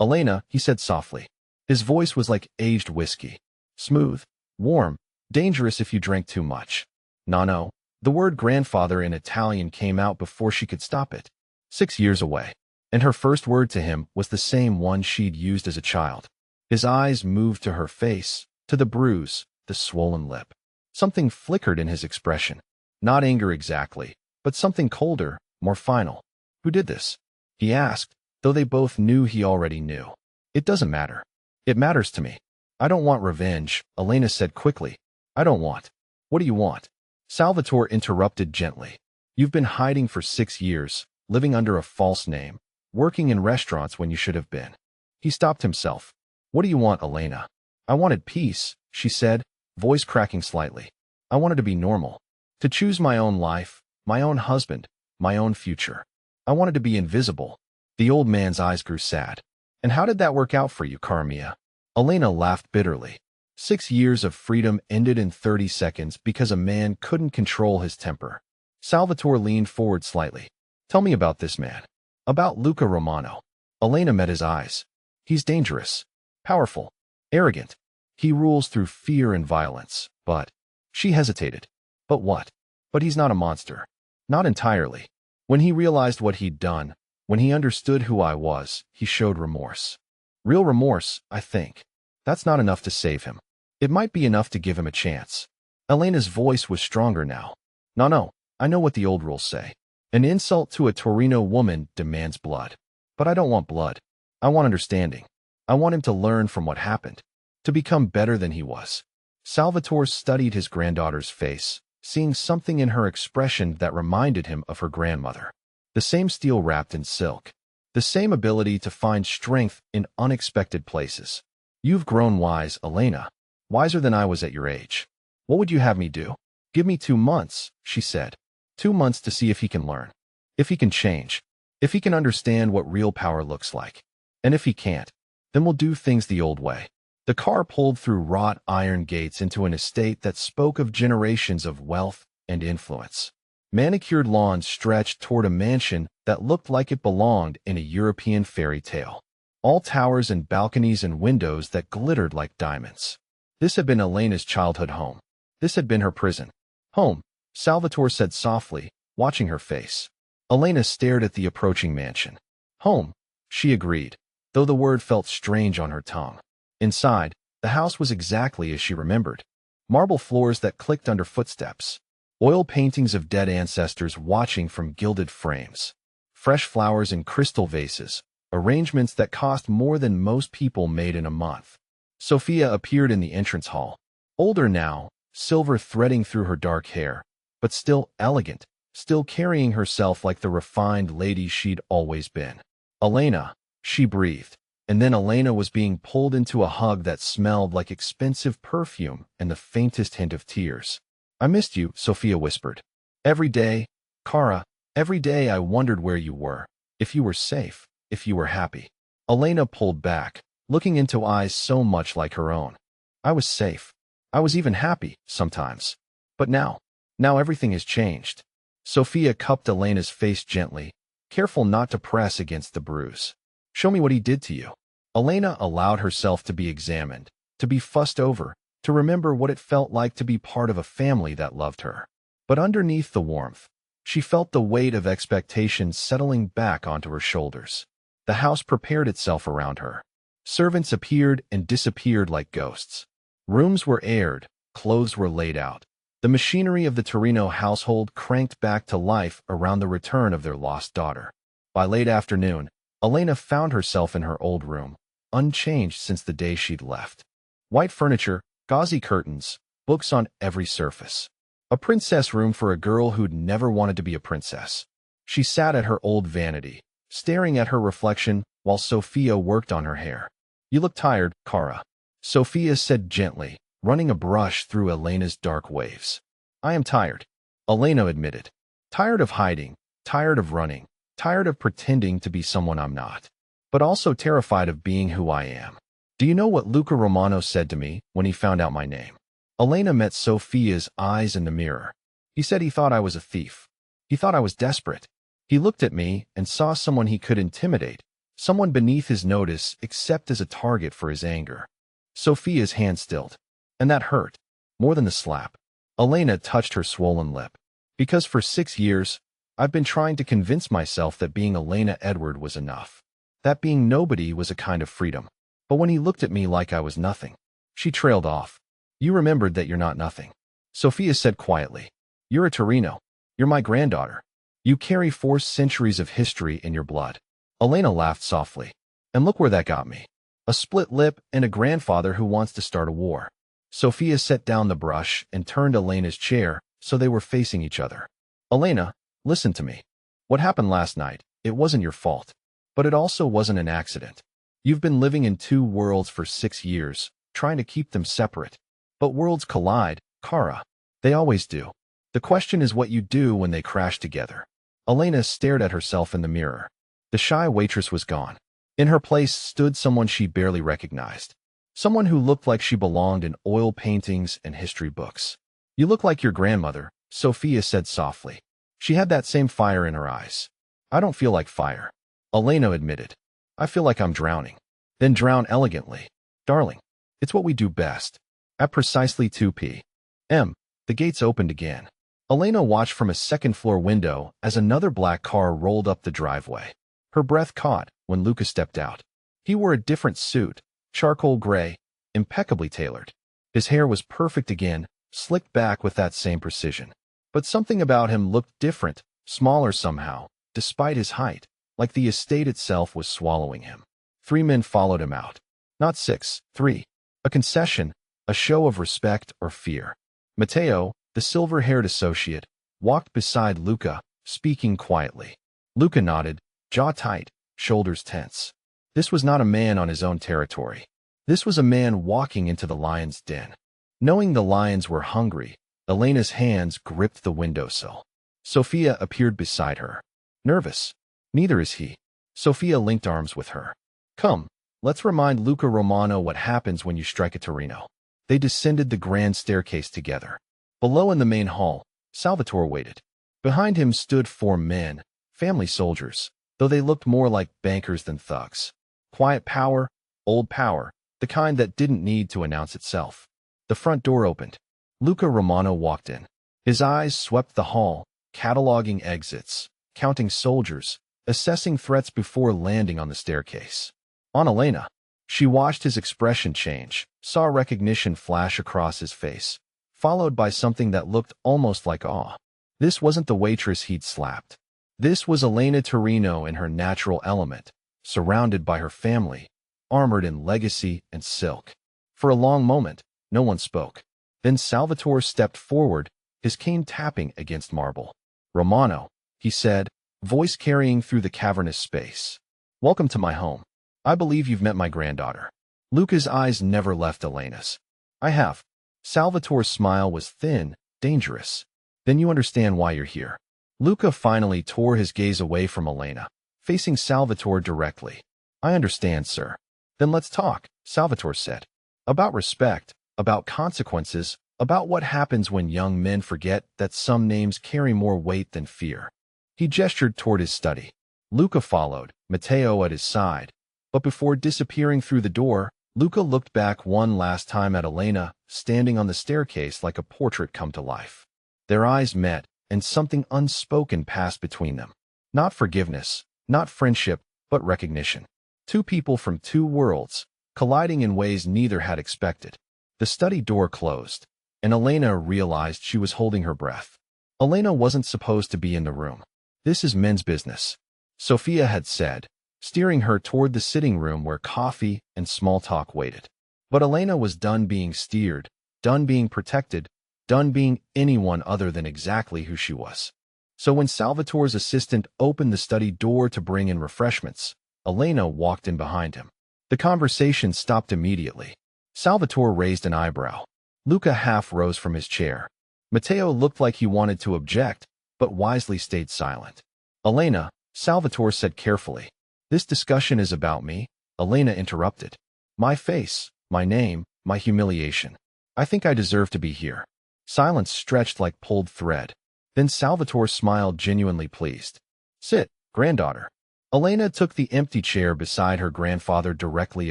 "Elena," he said softly. His voice was like aged whiskey. Smooth, warm, dangerous if you drank too much. "Nonno." The word grandfather in Italian came out before she could stop it. 6 years away. And her first word to him was the same one she'd used as a child. His eyes moved to her face, to the bruise, the swollen lip. Something flickered in his expression. Not anger exactly, but something colder, more final. "Who did this?" he asked, though they both knew he already knew. "It doesn't matter." "It matters to me." "I don't want revenge," Elena said quickly. "I don't want." "What do you want?" Salvatore interrupted gently. "You've been hiding for 6 years, living under a false name, working in restaurants when you should have been." He stopped himself. "What do you want, Elena?" "I wanted peace," she said, voice cracking slightly. "I wanted to be normal. To choose my own life, my own husband, my own future. I wanted to be invisible." The old man's eyes grew sad. "And how did that work out for you, cara mia?" Elena laughed bitterly. 6 years of freedom ended in 30 seconds because a man couldn't control his temper. Salvatore leaned forward slightly. "Tell me about this man." "About Luca Romano." Elena met his eyes. "He's dangerous, powerful, arrogant. He rules through fear and violence, but—" She hesitated. "But what?" "But he's not a monster." "Not entirely." When he realized what he'd done, when he understood who I was, he showed remorse. Real remorse, I think. That's not enough to save him. It might be enough to give him a chance. Elena's voice was stronger now. No, I know what the old rules say. An insult to a Torino woman demands blood. But I don't want blood. I want understanding. I want him to learn from what happened, to become better than he was." Salvatore studied his granddaughter's face, seeing something in her expression that reminded him of her grandmother. The same steel wrapped in silk. The same ability to find strength in unexpected places. "You've grown wise, Elena. Wiser than I was at your age. What would you have me do?" "Give me 2 months," she said. 2 months to see if he can learn. If he can change. If he can understand what real power looks like. And if he can't, then we'll do things the old way. The car pulled through wrought iron gates into an estate that spoke of generations of wealth and influence. Manicured lawns stretched toward a mansion that looked like it belonged in a European fairy tale. All towers and balconies and windows that glittered like diamonds. This had been Elena's childhood home. This had been her prison. "Home," Salvatore said softly, watching her face. Elena stared at the approaching mansion. "Home," she agreed, though the word felt strange on her tongue. Inside, the house was exactly as she remembered. Marble floors that clicked under footsteps. Oil paintings of dead ancestors watching from gilded frames. Fresh flowers in crystal vases. Arrangements that cost more than most people made in a month. Sophia appeared in the entrance hall. Older now, silver threading through her dark hair, but still elegant, still carrying herself like the refined lady she'd always been. Elena, she breathed, and then Elena was being pulled into a hug that smelled like expensive perfume and the faintest hint of tears. I missed you, Sophia whispered. Every day, Kara, every day I wondered where you were, if you were safe, if you were happy. Elena pulled back, looking into eyes so much like her own. I was safe. I was even happy, sometimes. But now everything has changed. Sophia cupped Elena's face gently, careful not to press against the bruise. Show me what he did to you. Elena allowed herself to be examined, to be fussed over, to remember what it felt like to be part of a family that loved her. But underneath the warmth, she felt the weight of expectation settling back onto her shoulders. The house prepared itself around her. Servants appeared and disappeared like ghosts. Rooms were aired, clothes were laid out. The machinery of the Torino household cranked back to life around the return of their lost daughter. By late afternoon, Elena found herself in her old room, unchanged since the day she'd left. White furniture, gauzy curtains, books on every surface. A princess room for a girl who'd never wanted to be a princess. She sat at her old vanity, staring at her reflection while Sophia worked on her hair. You look tired, Kara, Sophia said gently, running a brush through Elena's dark waves. I am tired, Elena admitted. Tired of hiding, tired of running, tired of pretending to be someone I'm not, but also terrified of being who I am. Do you know what Luca Romano said to me when he found out my name? Elena met Sophia's eyes in the mirror. He said he thought I was a thief. He thought I was desperate. He looked at me and saw someone he could intimidate, someone beneath his notice except as a target for his anger. Sophia's hand stilled. And that hurt, more than the slap. Elena touched her swollen lip. Because for 6 years, I've been trying to convince myself that being Elena Edward was enough. That being nobody was a kind of freedom. But when he looked at me like I was nothing, she trailed off. You remembered that you're not nothing. Sophia said quietly. You're a Torino. You're my granddaughter. You carry 4 centuries of history in your blood. Elena laughed softly. And look where that got me. A split lip and a grandfather who wants to start a war. Sophia set down the brush and turned Elena's chair so they were facing each other. Elena, listen to me. What happened last night, it wasn't your fault. But it also wasn't an accident. You've been living in 2 worlds for 6 years, trying to keep them separate. But worlds collide, Kara. They always do. The question is what you do when they crash together. Elena stared at herself in the mirror. The shy waitress was gone. In her place stood someone she barely recognized. Someone who looked like she belonged in oil paintings and history books. You look like your grandmother, Sophia said softly. She had that same fire in her eyes. I don't feel like fire, Elena admitted. I feel like I'm drowning. Then drown elegantly. Darling, it's what we do best. At precisely 2 p.m., the gates opened again. Elena watched from a second-floor window as another black car rolled up the driveway. Her breath caught when Luca stepped out. He wore a different suit, charcoal gray, impeccably tailored. His hair was perfect again, slicked back with that same precision. But something about him looked different, smaller somehow, despite his height, like the estate itself was swallowing him. 3 men followed him out. Not 6, 3. A concession, a show of respect or fear. Matteo, the silver-haired associate, walked beside Luca, speaking quietly. Luca nodded, jaw tight, shoulders tense. This was not a man on his own territory. This was a man walking into the lion's den. Knowing the lions were hungry, Elena's hands gripped the windowsill. Sophia appeared beside her. Nervous. Neither is he. Sophia linked arms with her. Come, let's remind Luca Romano what happens when you strike a Torino. They descended the grand staircase together. Below in the main hall, Salvatore waited. Behind him stood 4 men, family soldiers, though they looked more like bankers than thugs. Quiet power, old power, the kind that didn't need to announce itself. The front door opened. Luca Romano walked in. His eyes swept the hall, cataloging exits, counting soldiers, assessing threats before landing on the staircase. On Elena. She watched his expression change, saw recognition flash across his face, followed by something that looked almost like awe. This wasn't the waitress he'd slapped. This was Elena Torino in her natural element, surrounded by her family, armored in legacy and silk. For a long moment, no one spoke. Then Salvatore stepped forward, his cane tapping against marble. "Romano," he said, voice carrying through the cavernous space. "Welcome to my home. I believe you've met my granddaughter." Luca's eyes never left Elena's. "I have." Salvatore's smile was thin, dangerous. "Then you understand why you're here." Luca finally tore his gaze away from Elena, facing Salvatore directly. "I understand, sir." "Then let's talk," Salvatore said. "About respect, about consequences, about what happens when young men forget that some names carry more weight than fear." He gestured toward his study. Luca followed, Matteo at his side. But before disappearing through the door, Luca looked back one last time at Elena, standing on the staircase like a portrait come to life. Their eyes met, and something unspoken passed between them. Not forgiveness, not friendship, but recognition. Two people from two worlds, colliding in ways neither had expected. The study door closed, and Elena realized she was holding her breath. Elena wasn't supposed to be in the room. "This is men's business," Sophia had said, steering her toward the sitting room where coffee and small talk waited. But Elena was done being steered, done being protected, done being anyone other than exactly who she was. So when Salvatore's assistant opened the study door to bring in refreshments, Elena walked in behind him. The conversation stopped immediately. Salvatore raised an eyebrow. Luca half rose from his chair. Matteo looked like he wanted to object, but wisely stayed silent. "Elena," Salvatore said carefully. "This discussion is about me," Elena interrupted. "My face, my name, my humiliation. I think I deserve to be here." Silence stretched like pulled thread. Then Salvatore smiled, genuinely pleased. "Sit, granddaughter." Elena took the empty chair beside her grandfather directly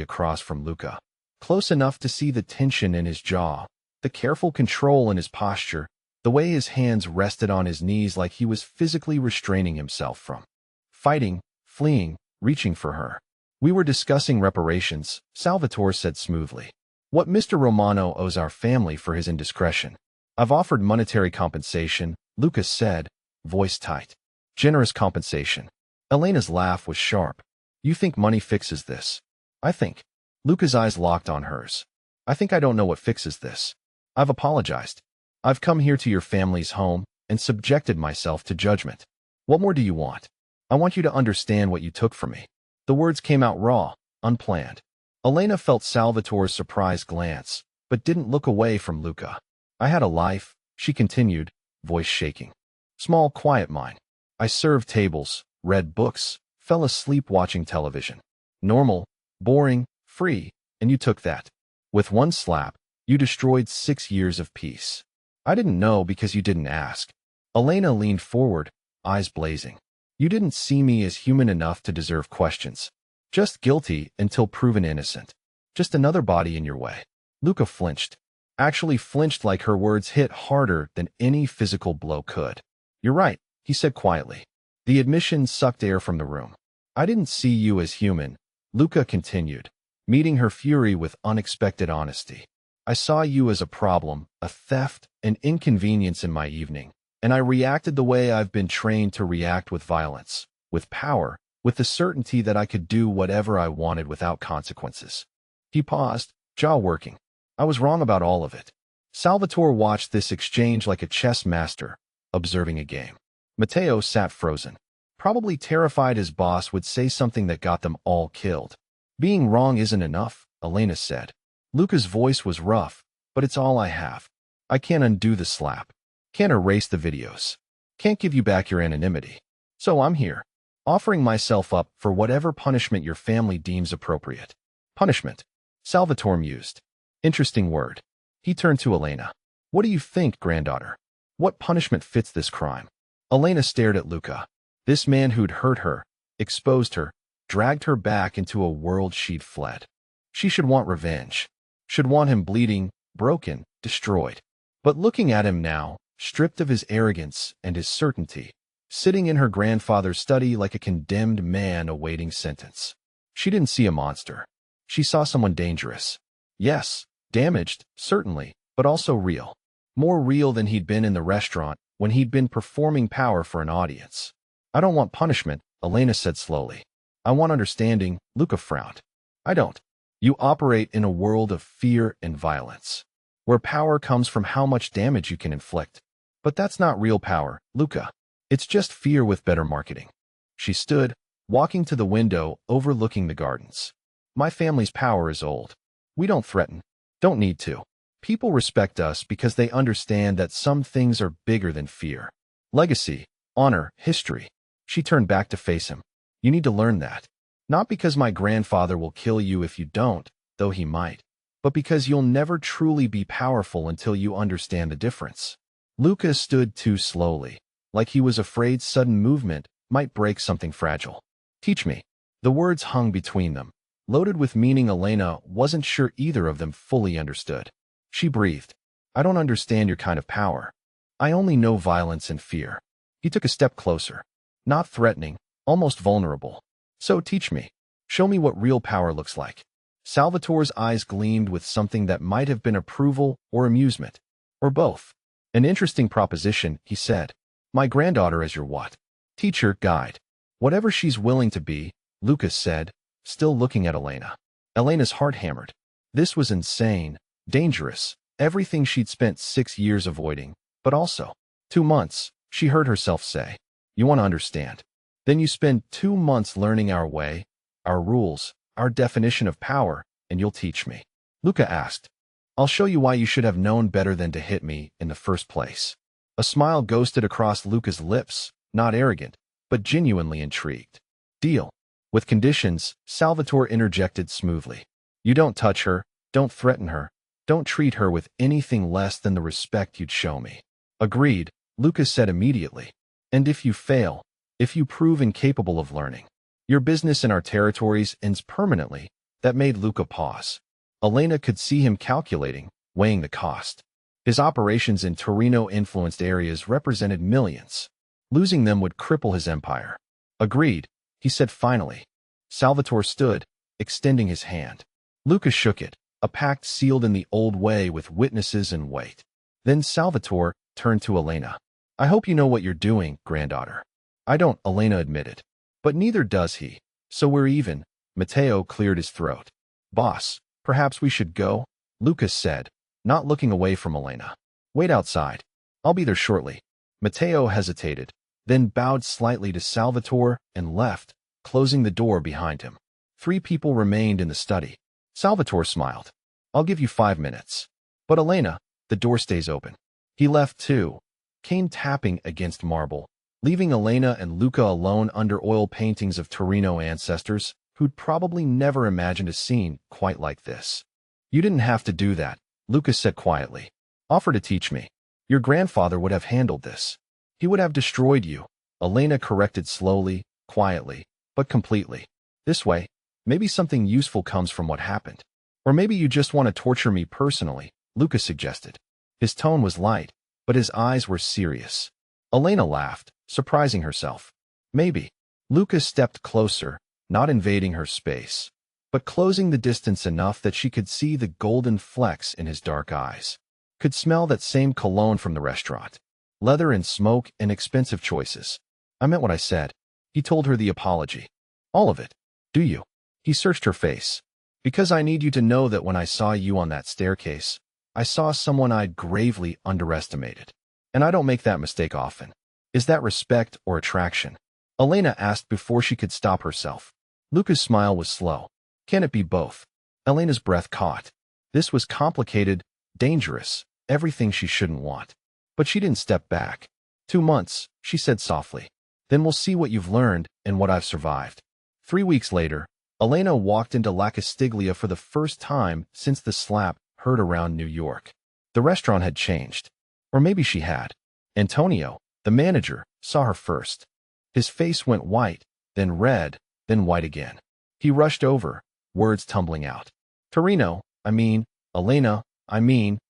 across from Luca, close enough to see the tension in his jaw, the careful control in his posture, the way his hands rested on his knees like he was physically restraining himself from fighting, fleeing, reaching for her. "We were discussing reparations," Salvatore said smoothly. "What Mr. Romano owes our family for his indiscretion. I've offered monetary compensation," Lucas said, voice tight. "Generous compensation." Elena's laugh was sharp. "You think money fixes this?" "I think." Luca's eyes locked on hers. "I think I don't know what fixes this. I've apologized. I've come here to your family's home and subjected myself to judgment. What more do you want? I want you to understand what you took from me." The words came out raw, unplanned. Elena felt Salvatore's surprised glance, but didn't look away from Luca. "I had a life," she continued, voice shaking. "Small, quiet mine. I served tables, read books, fell asleep watching television. Normal, boring, free, and you took that. With one slap, you destroyed 6 years of peace. I didn't know because you didn't ask." Elena leaned forward, eyes blazing. "You didn't see me as human enough to deserve questions. Just guilty until proven innocent. Just another body in your way." Luca flinched. Actually flinched like her words hit harder than any physical blow could. "You're right," he said quietly. The admission sucked air from the room. "I didn't see you as human," Luca continued, meeting her fury with unexpected honesty. "I saw you as a problem, a theft, an inconvenience in my evening, and I reacted the way I've been trained to react, with violence, with power, with the certainty that I could do whatever I wanted without consequences." He paused, jaw working. "I was wrong about all of it." Salvatore watched this exchange like a chess master, observing a game. Matteo sat frozen, probably terrified his boss would say something that got them all killed. "Being wrong isn't enough," Elena said. Luca's voice was rough, "but it's all I have. I can't undo the slap. Can't erase the videos. Can't give you back your anonymity. So I'm here, offering myself up for whatever punishment your family deems appropriate." "Punishment," Salvatore mused. Interesting word. He turned to Elena. "What do you think, granddaughter? What punishment fits this crime?" Elena stared at Luca. This man who'd hurt her, exposed her, dragged her back into a world she'd fled. She should want revenge. Should want him bleeding, broken, destroyed. But looking at him now, stripped of his arrogance and his certainty, sitting in her grandfather's study like a condemned man awaiting sentence, she didn't see a monster. She saw someone dangerous. Yes, damaged, certainly, but also real. More real than he'd been in the restaurant when he'd been performing power for an audience. "I don't want punishment," Elena said slowly. "I want understanding." Luca frowned. "I don't. You operate in a world of fear and violence, where power comes from how much damage you can inflict. But that's not real power, Luca. It's just fear with better marketing. She stood, walking to the window overlooking the gardens. My family's power is old. We don't threaten. Don't need to. People respect us because they understand that some things are bigger than fear. Legacy, honor, history. She turned back to face him. You need to learn that. Not because my grandfather will kill you if you don't, though he might, but because you'll never truly be powerful until you understand the difference. Luca stood too slowly, like he was afraid sudden movement might break something fragile. Teach me. The words hung between them, loaded with meaning Elena wasn't sure either of them fully understood. She breathed. I don't understand your kind of power. I only know violence and fear. He took a step closer. Not threatening, almost vulnerable. So teach me. Show me what real power looks like. Salvatore's eyes gleamed with something that might have been approval or amusement, or both. An interesting proposition, he said. My granddaughter as your what? Teacher, guide. Whatever she's willing to be, Lucas said, still looking at Elena. Elena's heart hammered. This was insane, dangerous, everything she'd spent 6 years avoiding, but also 2 months, she heard herself say. You want to understand. Then you spend 2 months learning our way, our rules, our definition of power, and you'll teach me. Luca asked. I'll show you why you should have known better than to hit me in the first place. A smile ghosted across Luca's lips, not arrogant, but genuinely intrigued. Deal. With conditions, Salvatore interjected smoothly. You don't touch her, don't threaten her, don't treat her with anything less than the respect you'd show me. Agreed, Luca said immediately. And if you fail, if you prove incapable of learning, your business in our territories ends permanently. That made Luca pause. Elena could see him calculating, weighing the cost. His operations in Torino-influenced areas represented millions. Losing them would cripple his empire. Agreed, he said finally. Salvatore stood, extending his hand. Luca shook it, a pact sealed in the old way with witnesses and weight. Then Salvatore turned to Elena. I hope you know what you're doing, granddaughter. I don't, Elena admitted. But neither does he. So we're even. Matteo cleared his throat. Boss, perhaps we should go, Lucas said, not looking away from Elena. Wait outside. I'll be there shortly. Matteo hesitated, then bowed slightly to Salvatore and left, closing the door behind him. 3 people remained in the study. Salvatore smiled. I'll give you 5 minutes. But Elena, the door stays open. He left too, cane tapping against marble, leaving Elena and Luca alone under oil paintings of Torino ancestors who'd probably never imagined a scene quite like this. You didn't have to do that, Lucas said quietly. Offer to teach me. Your grandfather would have handled this. He would have destroyed you, Elena corrected slowly, quietly, but completely. This way, maybe something useful comes from what happened. Or maybe you just want to torture me personally, Lucas suggested. His tone was light, but his eyes were serious. Elena laughed, surprising herself. Maybe. Lucas stepped closer, not invading her space, but closing the distance enough that she could see the golden flecks in his dark eyes. Could smell that same cologne from the restaurant. Leather and smoke and expensive choices. I meant what I said. He told her the apology. All of it. Do you? He searched her face. Because I need you to know that when I saw you on that staircase, I saw someone I'd gravely underestimated. And I don't make that mistake often. Is that respect or attraction? Elena asked before she could stop herself. Luca's smile was slow. Can it be both? Elena's breath caught. This was complicated, dangerous, everything she shouldn't want. But she didn't step back. 2 months, she said softly. Then we'll see what you've learned and what I've survived. 3 weeks later, Elena walked into La Castiglia for the first time since the slap heard around New York. The restaurant had changed. Or maybe she had. Antonio, the manager, saw her first. His face went white, then red, then white again. He rushed over, words tumbling out. Torino, Elena,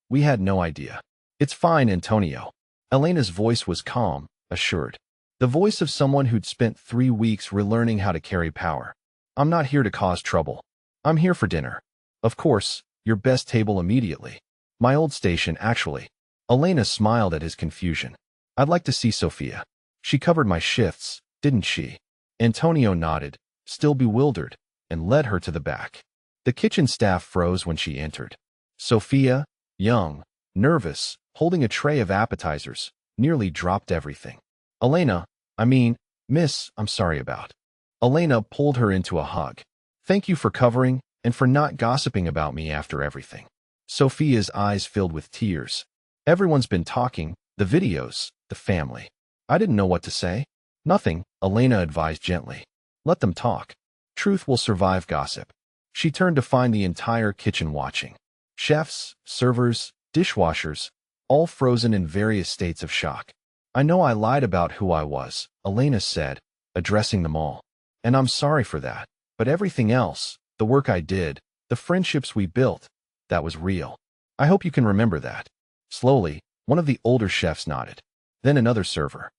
we had no idea. It's fine, Antonio. Elena's voice was calm, assured. The voice of someone who'd spent 3 weeks relearning how to carry power. I'm not here to cause trouble. I'm here for dinner. Of course, your best table immediately. My old station, actually. Elena smiled at his confusion. I'd like to see Sophia. She covered my shifts, didn't she? Antonio nodded, still bewildered, and led her to the back. The kitchen staff froze when she entered. Sophia, young, nervous, holding a tray of appetizers, nearly dropped everything. Elena, Miss, I'm sorry about. Elena pulled her into a hug. Thank you for covering and for not gossiping about me after everything. Sophia's eyes filled with tears. Everyone's been talking, the videos, the family. I didn't know what to say. Nothing, Elena advised gently. Let them talk. Truth will survive gossip. She turned to find the entire kitchen watching. Chefs, servers, dishwashers, all frozen in various states of shock. I know I lied about who I was, Elena said, addressing them all. And I'm sorry for that. But everything else, the work I did, the friendships we built, that was real. I hope you can remember that. Slowly, one of the older chefs nodded. Then another server.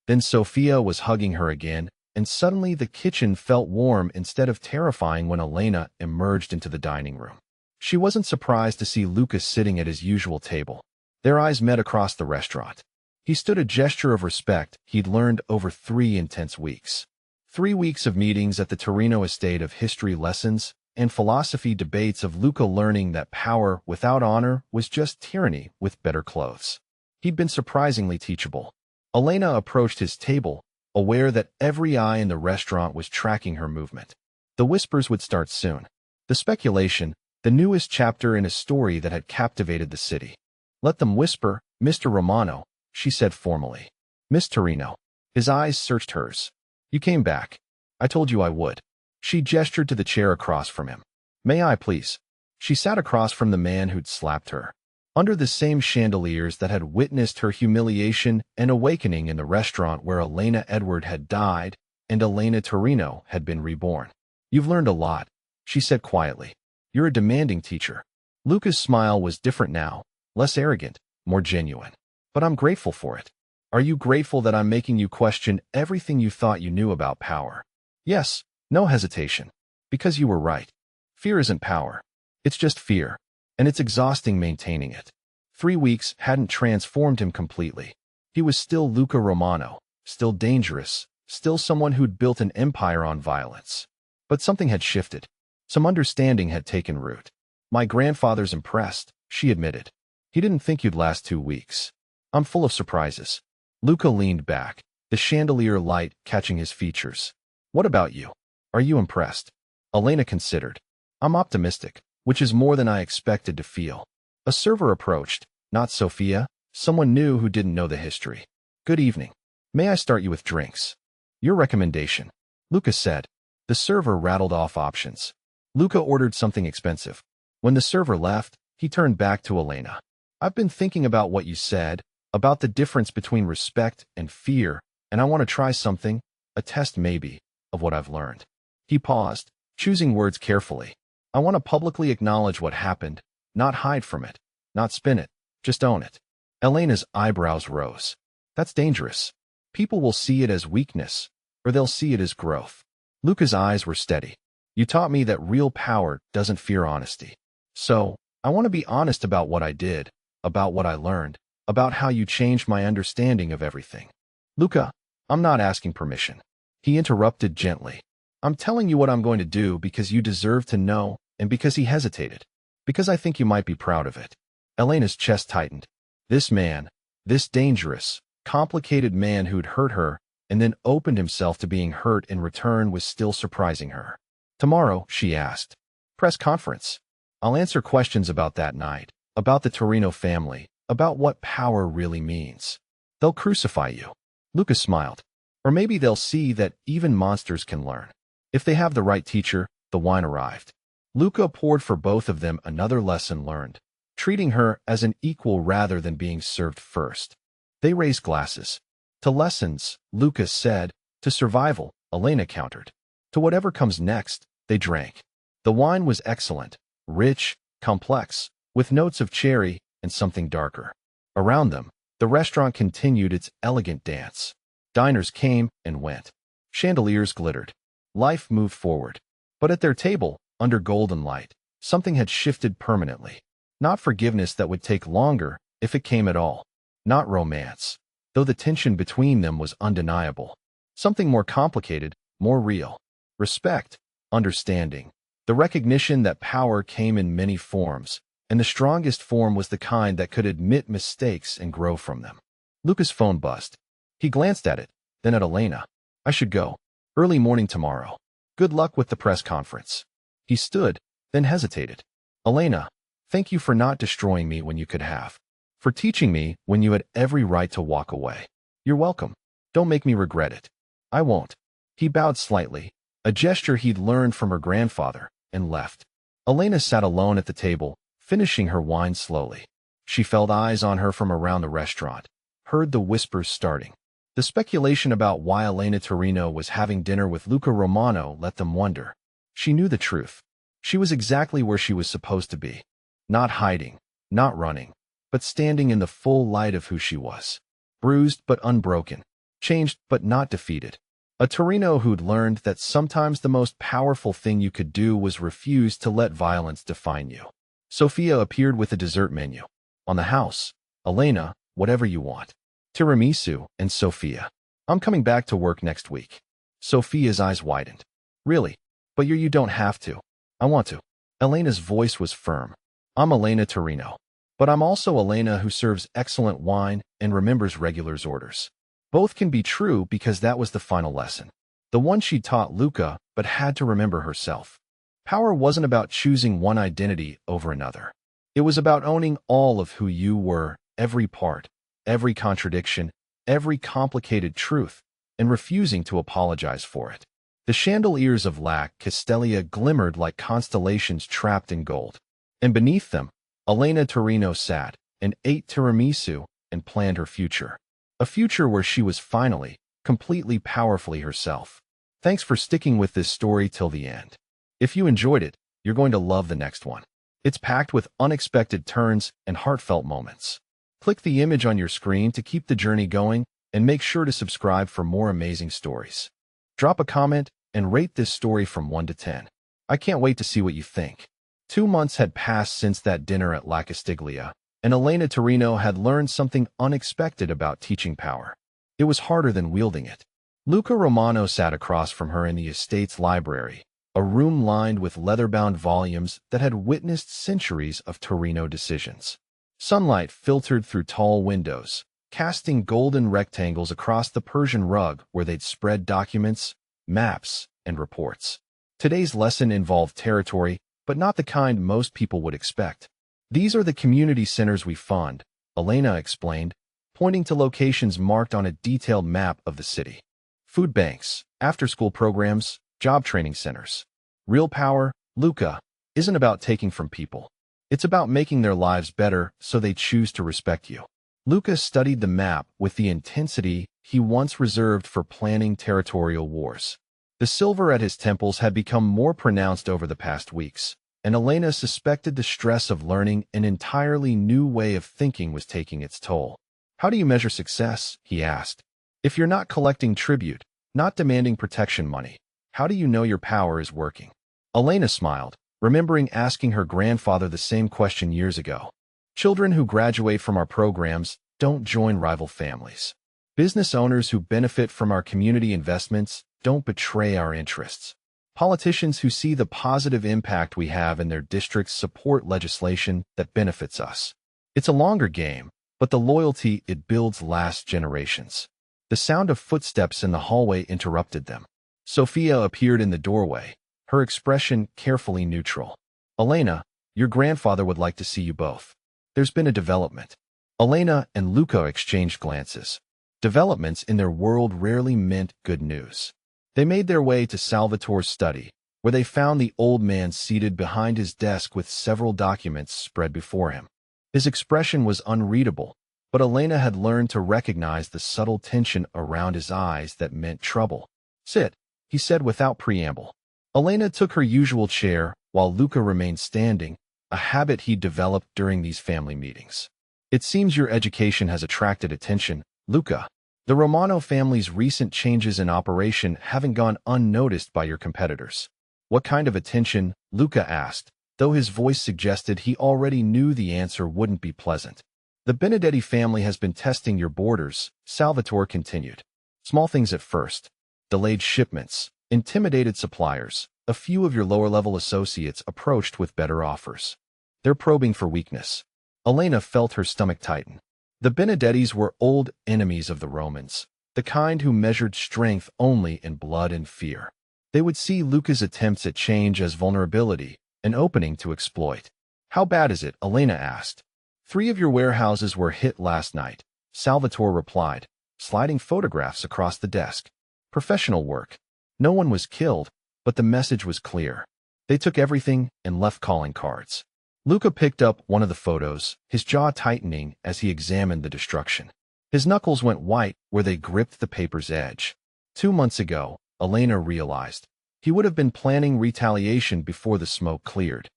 Then Sophia was hugging her again, and suddenly the kitchen felt warm instead of terrifying when Elena emerged into the dining room. She wasn't surprised to see Lucas sitting at his usual table. Their eyes met across the restaurant. He stood a gesture of respect he'd learned over 3 intense weeks. 3 weeks of meetings at the Torino estate of history lessons and philosophy debates of Luca learning that power without honor was just tyranny with better clothes. He'd been surprisingly teachable. Elena approached his table, aware that every eye in the restaurant was tracking her movement. The whispers would start soon. The speculation, the newest chapter in a story that had captivated the city. Let them whisper, Mr. Romano, she said formally. Miss Torino. His eyes searched hers. You came back. I told you I would. She gestured to the chair across from him. May I, please? She sat across from the man who'd slapped her. Under the same chandeliers that had witnessed her humiliation and awakening in the restaurant where Elena Edward had died and Elena Torino had been reborn. You've learned a lot, she said quietly. You're a demanding teacher. Luca's smile was different now, less arrogant, more genuine. But I'm grateful for it. Are you grateful that I'm making you question everything you thought you knew about power? Yes, no hesitation. Because you were right. Fear isn't power. It's just fear. And it's exhausting maintaining it. 3 weeks hadn't transformed him completely. He was still Luca Romano, still dangerous, still someone who'd built an empire on violence. But something had shifted. Some understanding had taken root. My grandfather's impressed, she admitted. He didn't think you'd last 2 weeks. I'm full of surprises. Luca leaned back, the chandelier light catching his features. What about you? Are you impressed? Elena considered. I'm optimistic, which is more than I expected to feel. A server approached, not Sophia, someone new who didn't know the history. Good evening. May I start you with drinks? Your recommendation, Luca said. The server rattled off options. Luca ordered something expensive. When the server left, he turned back to Elena. I've been thinking about what you said, about the difference between respect and fear, and I want to try something, a test maybe, of what I've learned. He paused, choosing words carefully. I want to publicly acknowledge what happened, not hide from it, not spin it, just own it. Elena's eyebrows rose. That's dangerous. People will see it as weakness, or they'll see it as growth. Luca's eyes were steady. You taught me that real power doesn't fear honesty. So, I want to be honest about what I did, about what I learned, about how you changed my understanding of everything. Luca, I'm not asking permission. He interrupted gently. I'm telling you what I'm going to do because you deserve to know, and because he hesitated. Because I think you might be proud of it. Elena's chest tightened. This man, this dangerous, complicated man who'd hurt her and then opened himself to being hurt in return was still surprising her. Tomorrow, she asked. Press conference. I'll answer questions about that night, about the Torino family, about what power really means. They'll crucify you. Lucas smiled. Or maybe they'll see that even monsters can learn. If they have the right teacher, the wine arrived. Luca poured for both of them another lesson learned, treating her as an equal rather than being served first. They raised glasses. To lessons, Lucas said. To survival, Elena countered. To whatever comes next, they drank. The wine was excellent, rich, complex, with notes of cherry and something darker. Around them, the restaurant continued its elegant dance. Diners came and went. Chandeliers glittered. Life moved forward. But at their table, under golden light, something had shifted permanently. Not forgiveness that would take longer, if it came at all. Not romance, though the tension between them was undeniable. Something more complicated, more real. Respect, understanding, The recognition that power came in many forms, and the strongest form was the kind that could admit mistakes and grow from them. Luca's phone buzzed. He glanced at it, then at Elena. I should go. Early morning tomorrow. Good luck with the press conference. He stood, then hesitated. Elena, thank you for not destroying me when you could have. For teaching me when you had every right to walk away. You're welcome. Don't make me regret it. I won't. He bowed slightly, a gesture he'd learned from her grandfather, and left. Elena sat alone at the table, finishing her wine slowly. She felt eyes on her from around the restaurant, heard the whispers starting. The speculation about why Elena Torino was having dinner with Luca Romano let them wonder. She knew the truth. She was exactly where she was supposed to be. Not hiding, not running, but standing in the full light of who she was. Bruised but unbroken, changed but not defeated. A Torino who'd learned that sometimes the most powerful thing you could do was refuse to let violence define you. Sophia appeared with a dessert menu. On the house, Elena, whatever you want. Tiramisu, and Sophia. I'm coming back to work next week. Sophia's eyes widened. Really? But you don't have to. I want to. Elena's voice was firm. I'm Elena Torino. But I'm also Elena who serves excellent wine and remembers regulars' orders. Both can be true because that was the final lesson. The one she taught Luca, but had to remember herself. Power wasn't about choosing one identity over another. It was about owning all of who you were, every part, every contradiction, every complicated truth, and refusing to apologize for it. The chandeliers of La Castellia glimmered like constellations trapped in gold. And beneath them, Elena Torino sat and ate tiramisu and planned her future. A future where she was finally, completely powerfully herself. Thanks for sticking with this story till the end. If you enjoyed it, you're going to love the next one. It's packed with unexpected turns and heartfelt moments. Click the image on your screen to keep the journey going, and make sure to subscribe for more amazing stories. Drop a comment and rate this story from 1 to 10. I can't wait to see what you think. 2 months had passed since that dinner at La Castiglia, and Elena Torino had learned something unexpected about teaching power. It was harder than wielding it. Luca Romano sat across from her in the estate's library, a room lined with leather-bound volumes that had witnessed centuries of Torino decisions. Sunlight filtered through tall windows, casting golden rectangles across the Persian rug where they'd spread documents, maps, and reports. Today's lesson involved territory, but not the kind most people would expect. These are the community centers we fund, Elena explained, pointing to locations marked on a detailed map of the city. Food banks, after-school programs, job training centers. Real power, Luca, isn't about taking from people. It's about making their lives better so they choose to respect you. Luca studied the map with the intensity he once reserved for planning territorial wars. The silver at his temples had become more pronounced over the past weeks, and Elena suspected the stress of learning an entirely new way of thinking was taking its toll. How do you measure success? He asked. If you're not collecting tribute, not demanding protection money, how do you know your power is working? Elena smiled, remembering asking her grandfather the same question years ago. Children who graduate from our programs don't join rival families. Business owners who benefit from our community investments don't betray our interests. Politicians who see the positive impact we have in their districts support legislation that benefits us. It's a longer game, but the loyalty it builds lasts generations. The sound of footsteps in the hallway interrupted them. Sophia appeared in the doorway, her expression carefully neutral. Elena, your grandfather would like to see you both. There's been a development. Elena and Luca exchanged glances. Developments in their world rarely meant good news. They made their way to Salvatore's study, where they found the old man seated behind his desk with several documents spread before him. His expression was unreadable, but Elena had learned to recognize the subtle tension around his eyes that meant trouble. Sit, he said without preamble. Elena took her usual chair, while Luca remained standing, a habit he'd developed during these family meetings. It seems your education has attracted attention, Luca. The Romano family's recent changes in operation haven't gone unnoticed by your competitors. What kind of attention? Luca asked, though his voice suggested he already knew the answer wouldn't be pleasant. The Benedetti family has been testing your borders, Salvatore continued. Small things at first. Delayed shipments, intimidated suppliers, A few of your lower-level associates approached with better offers. They're probing for weakness. Elena felt her stomach tighten. The Benedettis were old enemies of the Romans, the kind who measured strength only in blood and fear. They would see Luca's attempts at change as vulnerability, an opening to exploit. How bad is it? Elena asked. 3 of your warehouses were hit last night, Salvatore replied, sliding photographs across the desk. Professional work. No one was killed, but the message was clear. They took everything and left calling cards. Luca picked up one of the photos, his jaw tightening as he examined the destruction. His knuckles went white where they gripped the paper's edge. 2 months ago, Elena realized, he would have been planning retaliation before the smoke cleared.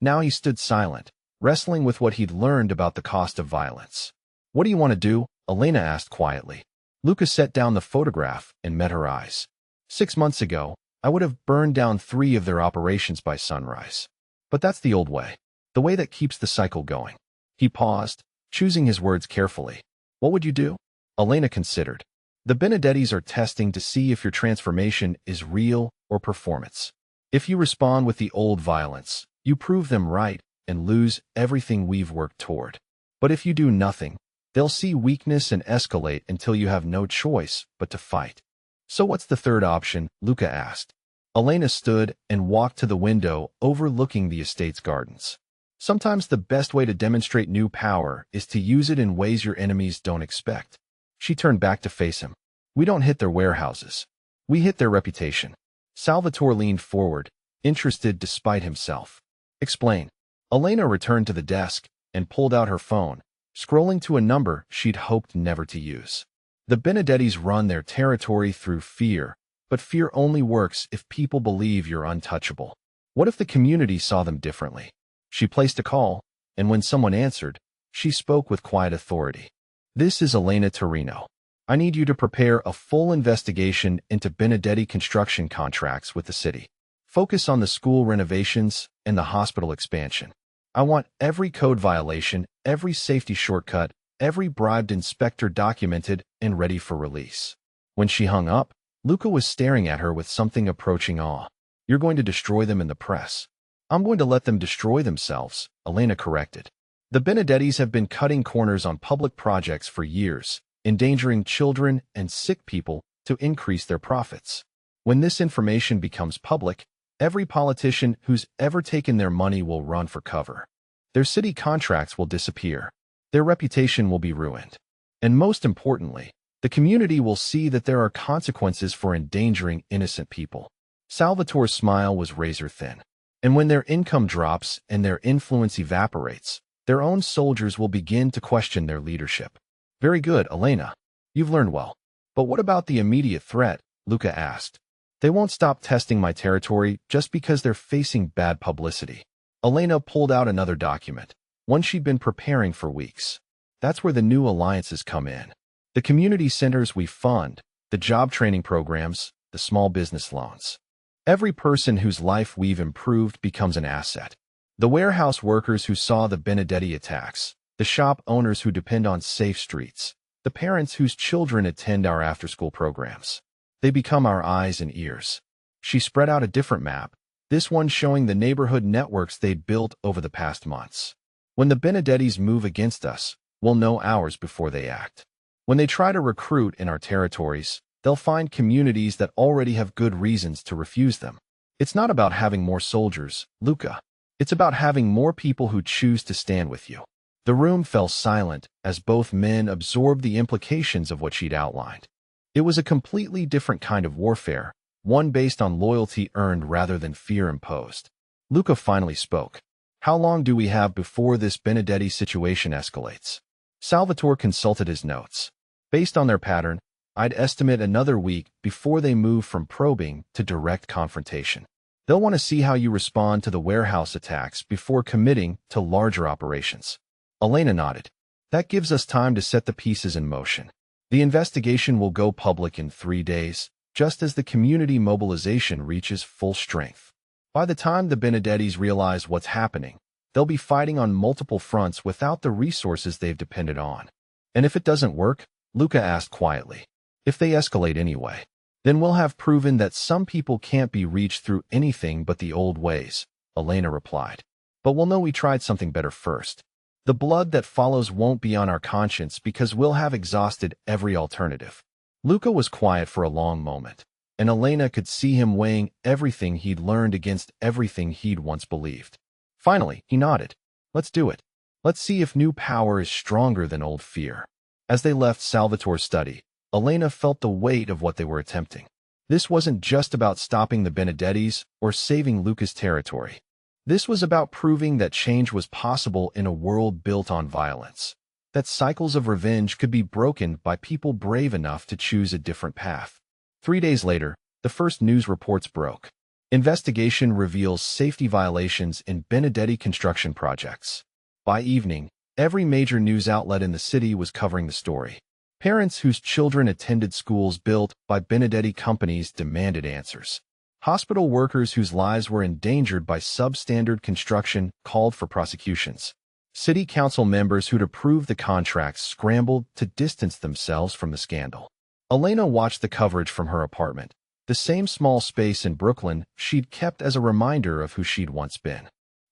Now he stood silent, wrestling with what he'd learned about the cost of violence. What do you want to do? Elena asked quietly. Luca set down the photograph and met her eyes. 6 months ago, I would have burned down 3 of their operations by sunrise. But that's the old way. The way that keeps the cycle going. He paused, choosing his words carefully. What would you do? Elena considered. The Benedettis are testing to see if your transformation is real or performance. If you respond with the old violence, you prove them right and lose everything we've worked toward. But if you do nothing, they'll see weakness and escalate until you have no choice but to fight. So what's the third option? Luca asked. Elena stood and walked to the window overlooking the estate's gardens. Sometimes the best way to demonstrate new power is to use it in ways your enemies don't expect. She turned back to face him. We don't hit their warehouses. We hit their reputation. Salvatore leaned forward, interested despite himself. Explain. Elena returned to the desk and pulled out her phone, scrolling to a number she'd hoped never to use. The Benedettis run their territory through fear, but fear only works if people believe you're untouchable. What if the community saw them differently? She placed a call, and when someone answered, she spoke with quiet authority. This is Elena Torino. I need you to prepare a full investigation into Benedetti construction contracts with the city. Focus on the school renovations and the hospital expansion. I want every code violation, every safety shortcut, every bribed inspector documented and ready for release. When she hung up, Luca was staring at her with something approaching awe. You're going to destroy them in the press. I'm going to let them destroy themselves, Elena corrected. The Benedettis have been cutting corners on public projects for years, endangering children and sick people to increase their profits. When this information becomes public, every politician who's ever taken their money will run for cover. Their city contracts will disappear. Their reputation will be ruined. And most importantly, the community will see that there are consequences for endangering innocent people. Salvatore's smile was razor-thin. And when their income drops and their influence evaporates, their own soldiers will begin to question their leadership. Very good, Elena. You've learned well. But what about the immediate threat? Luca asked. They won't stop testing my territory just because they're facing bad publicity. Elena pulled out another document, one she'd been preparing for weeks. That's where the new alliances come in. The community centers we fund, the job training programs, the small business loans. Every person whose life we've improved becomes an asset. The warehouse workers who saw the Benedetti attacks, the shop owners who depend on safe streets, the parents whose children attend our after-school programs. They become our eyes and ears. She spread out a different map, this one showing the neighborhood networks they'd built over the past months. When the Benedettis move against us, we'll know hours before they act. When they try to recruit in our territories, they'll find communities that already have good reasons to refuse them. It's not about having more soldiers, Luca. It's about having more people who choose to stand with you. The room fell silent as both men absorbed the implications of what she'd outlined. It was a completely different kind of warfare, one based on loyalty earned rather than fear imposed. Luca finally spoke. How long do we have before this Benedetti situation escalates? Salvatore consulted his notes. Based on their pattern, I'd estimate another week before they move from probing to direct confrontation. They'll want to see how you respond to the warehouse attacks before committing to larger operations. Elena nodded. That gives us time to set the pieces in motion. The investigation will go public in 3 days, just as the community mobilization reaches full strength. By the time the Benedettis realize what's happening, they'll be fighting on multiple fronts without the resources they've depended on. And if it doesn't work? Luca asked quietly. If they escalate anyway, Then we'll have proven that some people can't be reached through anything but the old ways, Elena replied. But we'll know we tried something better first. The blood that follows won't be on our conscience because we'll have exhausted every alternative. Luca was quiet for a long moment, and Elena could see him weighing everything he'd learned against everything he'd once believed. Finally, he nodded. Let's do it. Let's see if new power is stronger than old fear. As they left Salvatore's study, Elena felt the weight of what they were attempting. This wasn't just about stopping the Benedettis or saving Luca's territory. This was about proving that change was possible in a world built on violence, that cycles of revenge could be broken by people brave enough to choose a different path. 3 days later, the first news reports broke. Investigation reveals safety violations in Benedetti construction projects. By evening, every major news outlet in the city was covering the story. Parents whose children attended schools built by Benedetti companies demanded answers. Hospital workers whose lives were endangered by substandard construction called for prosecutions. City council members who'd approved the contracts scrambled to distance themselves from the scandal. Elena watched the coverage from her apartment, the same small space in Brooklyn she'd kept as a reminder of who she'd once been.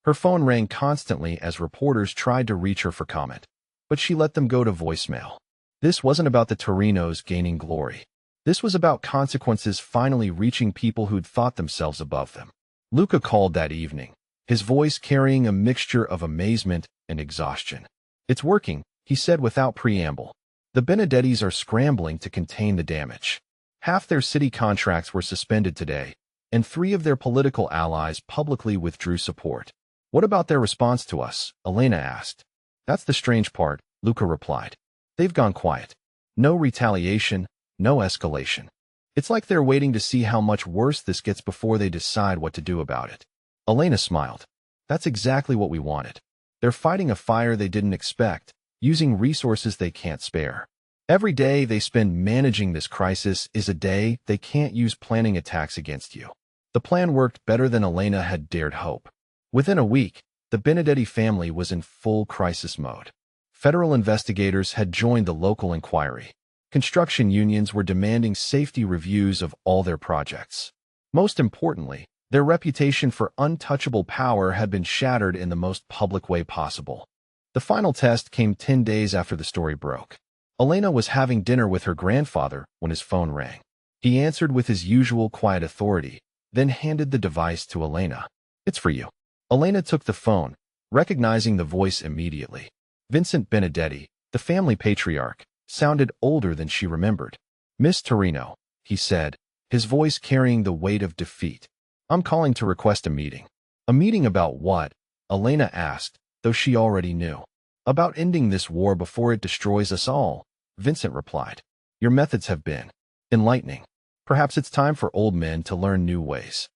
Her phone rang constantly as reporters tried to reach her for comment, but she let them go to voicemail. This wasn't about the Torinos gaining glory. This was about consequences finally reaching people who'd thought themselves above them. Luca called that evening, his voice carrying a mixture of amazement and exhaustion. It's working, he said without preamble. The Benedettis are scrambling to contain the damage. Half their city contracts were suspended today, and 3 of their political allies publicly withdrew support. What about their response to us? Elena asked. That's the strange part, Luca replied. They've gone quiet. No retaliation, no escalation. It's like they're waiting to see how much worse this gets before they decide what to do about it. Elena smiled. That's exactly what we wanted. They're fighting a fire they didn't expect, using resources they can't spare. Every day they spend managing this crisis is a day they can't use planning attacks against you. The plan worked better than Elena had dared hope. Within a week, the Benedetti family was in full crisis mode. Federal investigators had joined the local inquiry. Construction unions were demanding safety reviews of all their projects. Most importantly, their reputation for untouchable power had been shattered in the most public way possible. The final test came 10 days after the story broke. Elena was having dinner with her grandfather when his phone rang. He answered with his usual quiet authority, then handed the device to Elena. It's for you. Elena took the phone, recognizing the voice immediately. Vincent Benedetti, the family patriarch, sounded older than she remembered. Miss Torino, he said, his voice carrying the weight of defeat. I'm calling to request a meeting. A meeting about what? Elena asked, though she already knew. About ending this war before it destroys us all, Vincent replied. Your methods have been enlightening. Perhaps it's time for old men to learn new ways.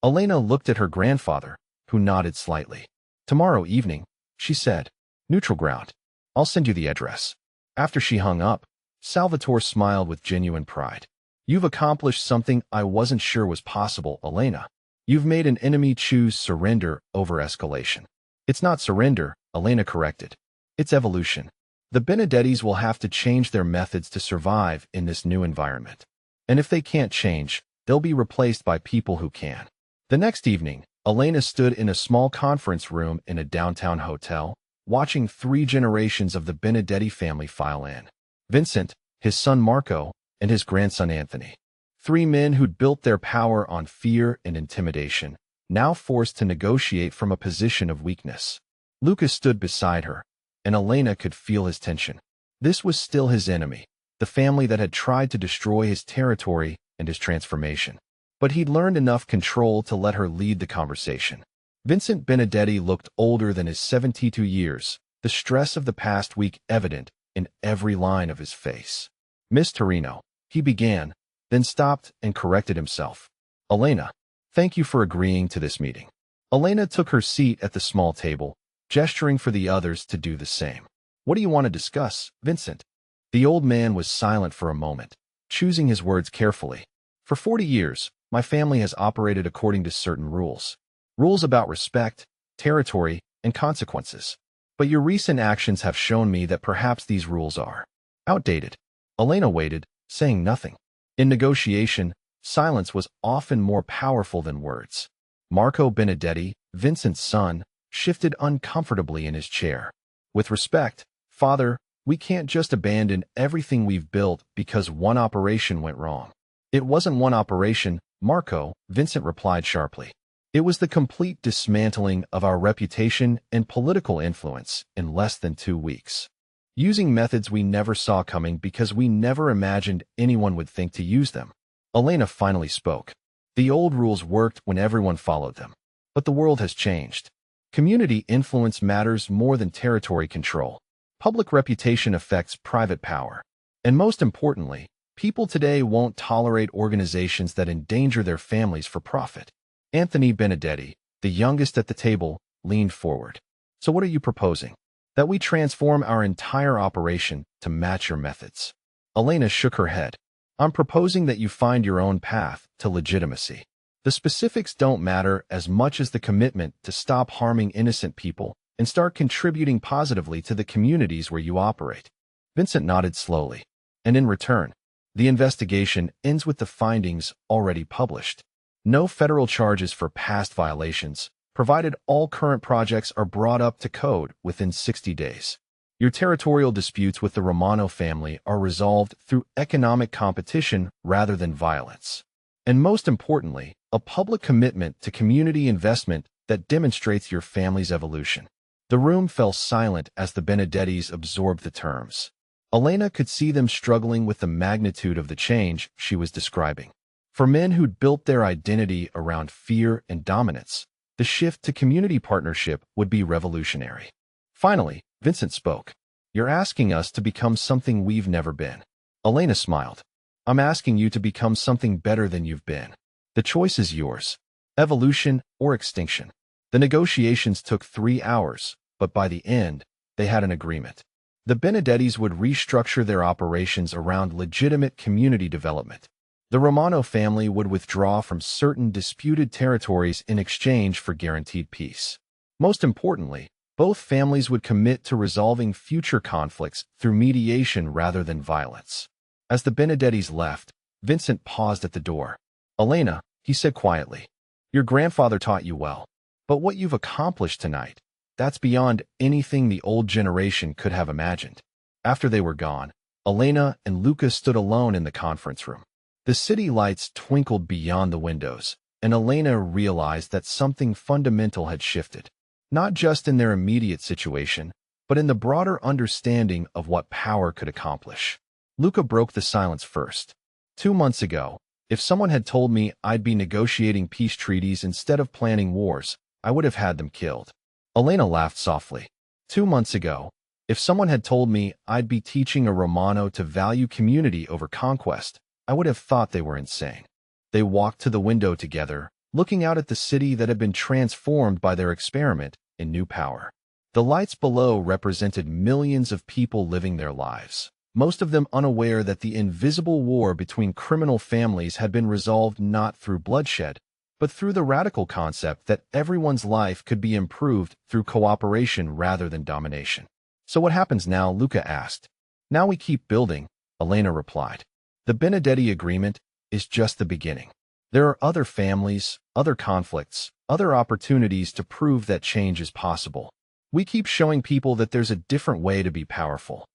Elena looked at her grandfather, who nodded slightly. Tomorrow evening, she said. Neutral ground. I'll send you the address. After she hung up, Salvatore smiled with genuine pride. You've accomplished something I wasn't sure was possible, Elena. You've made an enemy choose surrender over escalation. It's not surrender, Elena corrected. It's evolution. The Benedettis will have to change their methods to survive in this new environment. And if they can't change, they'll be replaced by people who can. The next evening, Elena stood in a small conference room in a downtown hotel, watching 3 generations of the Benedetti family file in. Vincent, his son Marco, and his grandson Anthony. 3 men who'd built their power on fear and intimidation, now forced to negotiate from a position of weakness. Lucas stood beside her, and Elena could feel his tension. This was still his enemy, the family that had tried to destroy his territory and his transformation. But he'd learned enough control to let her lead the conversation. Vincent Benedetti looked older than his 72 years, the stress of the past week evident in every line of his face. Miss Torino, he began, then stopped and corrected himself. Elena, thank you for agreeing to this meeting. Elena took her seat at the small table, gesturing for the others to do the same. What do you want to discuss, Vincent? The old man was silent for a moment, choosing his words carefully. For 40 years, my family has operated according to certain rules. Rules about respect, territory, and consequences. But your recent actions have shown me that perhaps these rules are outdated. Elena waited, saying nothing. In negotiation, Silence was often more powerful than words. Marco Benedetti, Vincent's son, shifted uncomfortably in his chair. With respect, Father, we can't just abandon everything we've built because one operation went wrong. It wasn't one operation, Marco, Vincent replied sharply. It was the complete dismantling of our reputation and political influence in less than 2 weeks. Using methods we never saw coming because we never imagined anyone would think to use them. Elena finally spoke. The old rules worked when everyone followed them. But the world has changed. Community influence matters more than territory control. Public reputation affects private power. And most importantly, people today won't tolerate organizations that endanger their families for profit. Anthony Benedetti, the youngest at the table, leaned forward. So what are you proposing? That we transform our entire operation to match your methods. Elena shook her head. I'm proposing that you find your own path to legitimacy. The specifics don't matter as much as the commitment to stop harming innocent people and start contributing positively to the communities where you operate. Vincent nodded slowly. And in return, the investigation ends with the findings already published. No federal charges for past violations, provided all current projects are brought up to code within 60 days. Your territorial disputes with the Romano family are resolved through economic competition rather than violence. And most importantly, a public commitment to community investment that demonstrates your family's evolution. The room fell silent as the Benedettis absorbed the terms. Elena could see them struggling with the magnitude of the change she was describing. For men who'd built their identity around fear and dominance, the shift to community partnership would be revolutionary. Finally, Vincent spoke. You're asking us to become something we've never been. Elena smiled. I'm asking you to become something better than you've been. The choice is yours. Evolution or extinction. The negotiations took 3 hours, but by the end, they had an agreement. The Benedettis would restructure their operations around legitimate community development. The Romano family would withdraw from certain disputed territories in exchange for guaranteed peace. Most importantly, both families would commit to resolving future conflicts through mediation rather than violence. As the Benedettis left, Vincent paused at the door. Elena, he said quietly, your grandfather taught you well, but what you've accomplished tonight, that's beyond anything the old generation could have imagined. After they were gone, Elena and Luca stood alone in the conference room. The city lights twinkled beyond the windows, and Elena realized that something fundamental had shifted, not just in their immediate situation, but in the broader understanding of what power could accomplish. Luca broke the silence first. 2 months ago, if someone had told me I'd be negotiating peace treaties instead of planning wars, I would have had them killed. Elena laughed softly. 2 months ago, if someone had told me I'd be teaching a Romano to value community over conquest, I would have thought they were insane. They walked to the window together, looking out at the city that had been transformed by their experiment in new power. The lights below represented millions of people living their lives, most of them unaware that the invisible war between criminal families had been resolved not through bloodshed, but through the radical concept that everyone's life could be improved through cooperation rather than domination. So what happens now? Luca asked. Now we keep building, Elena replied. The Benedetti Agreement is just the beginning. There are other families, other conflicts, other opportunities to prove that change is possible. We keep showing people that there's a different way to be powerful.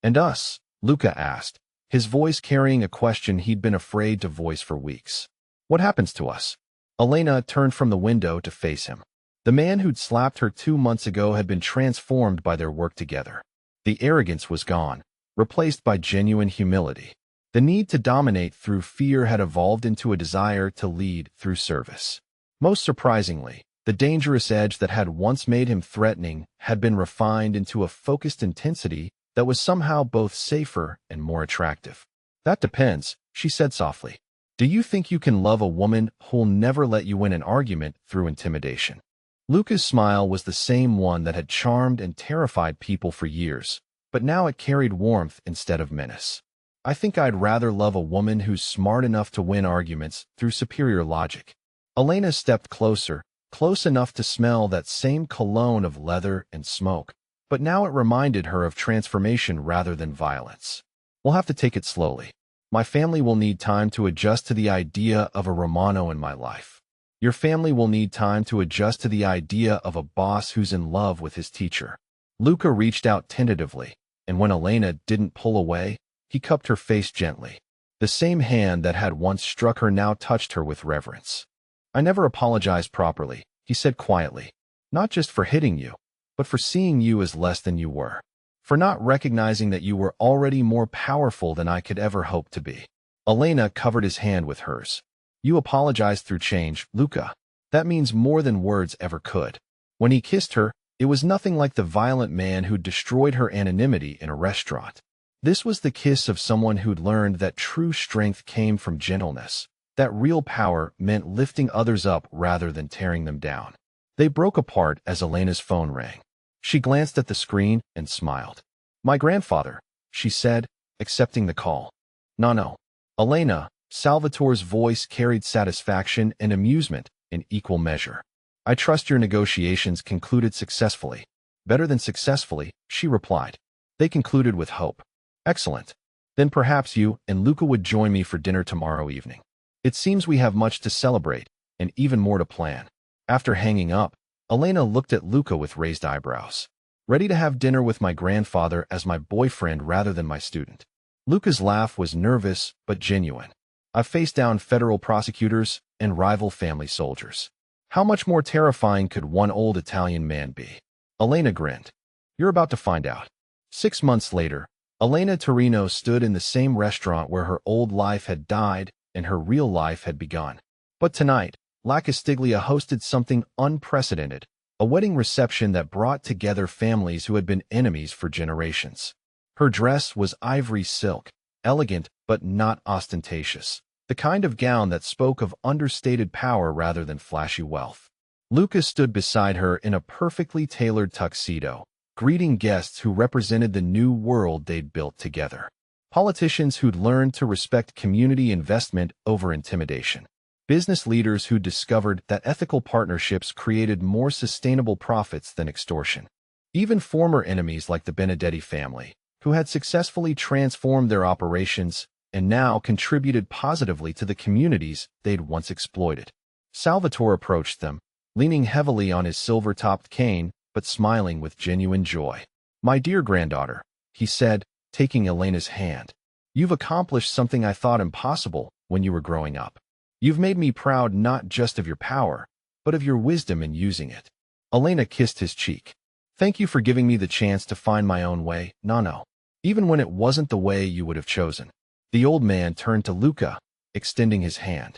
And us? Luca asked, his voice carrying a question he'd been afraid to voice for weeks. What happens to us? Elena turned from the window to face him. The man who'd slapped her 2 months ago had been transformed by their work together. The arrogance was gone, replaced by genuine humility. The need to dominate through fear had evolved into a desire to lead through service. Most surprisingly, the dangerous edge that had once made him threatening had been refined into a focused intensity that was somehow both safer and more attractive. That depends, she said softly. Do you think you can love a woman who'll never let you win an argument through intimidation? Luca's smile was the same one that had charmed and terrified people for years, but now it carried warmth instead of menace. I think I'd rather love a woman who's smart enough to win arguments through superior logic. Elena stepped closer, close enough to smell that same cologne of leather and smoke, but now it reminded her of transformation rather than violence. We'll have to take it slowly. My family will need time to adjust to the idea of a Romano in my life. Your family will need time to adjust to the idea of a boss who's in love with his teacher. Luca reached out tentatively, and when Elena didn't pull away, he cupped her face gently. The same hand that had once struck her now touched her with reverence. I never apologized properly, he said quietly. Not just for hitting you, but for seeing you as less than you were. For not recognizing that you were already more powerful than I could ever hope to be. Elena covered his hand with hers. You apologized through change, Luca. That means more than words ever could. When he kissed her, it was nothing like the violent man who'd destroyed her anonymity in a restaurant. This was the kiss of someone who'd learned that true strength came from gentleness, that real power meant lifting others up rather than tearing them down. They broke apart as Elena's phone rang. She glanced at the screen and smiled. My grandfather, she said, accepting the call. No. Elena, Salvatore's voice carried satisfaction and amusement in equal measure. I trust your negotiations concluded successfully. Better than successfully, she replied. They concluded with hope. Excellent. Then perhaps you and Luca would join me for dinner tomorrow evening. It seems we have much to celebrate, and even more to plan. After hanging up, Elena looked at Luca with raised eyebrows. Ready to have dinner with my grandfather as my boyfriend rather than my student. Luca's laugh was nervous but genuine. I've faced down federal prosecutors and rival family soldiers. How much more terrifying could one old Italian man be? Elena grinned. You're about to find out. 6 months later, Elena Torino stood in the same restaurant where her old life had died and her real life had begun. But tonight, La Castiglia hosted something unprecedented, a wedding reception that brought together families who had been enemies for generations. Her dress was ivory silk, elegant but not ostentatious, the kind of gown that spoke of understated power rather than flashy wealth. Luca stood beside her in a perfectly tailored tuxedo, greeting guests who represented the new world they'd built together. Politicians who'd learned to respect community investment over intimidation. Business leaders who discovered that ethical partnerships created more sustainable profits than extortion. Even former enemies like the Benedetti family, who had successfully transformed their operations and now contributed positively to the communities they'd once exploited. Salvatore approached them, leaning heavily on his silver-topped cane, but smiling with genuine joy. My dear granddaughter, he said, taking Elena's hand. You've accomplished something I thought impossible when you were growing up. You've made me proud not just of your power, but of your wisdom in using it. Elena kissed his cheek. Thank you for giving me the chance to find my own way, Nonno. Even when it wasn't the way you would have chosen. The old man turned to Luca, extending his hand.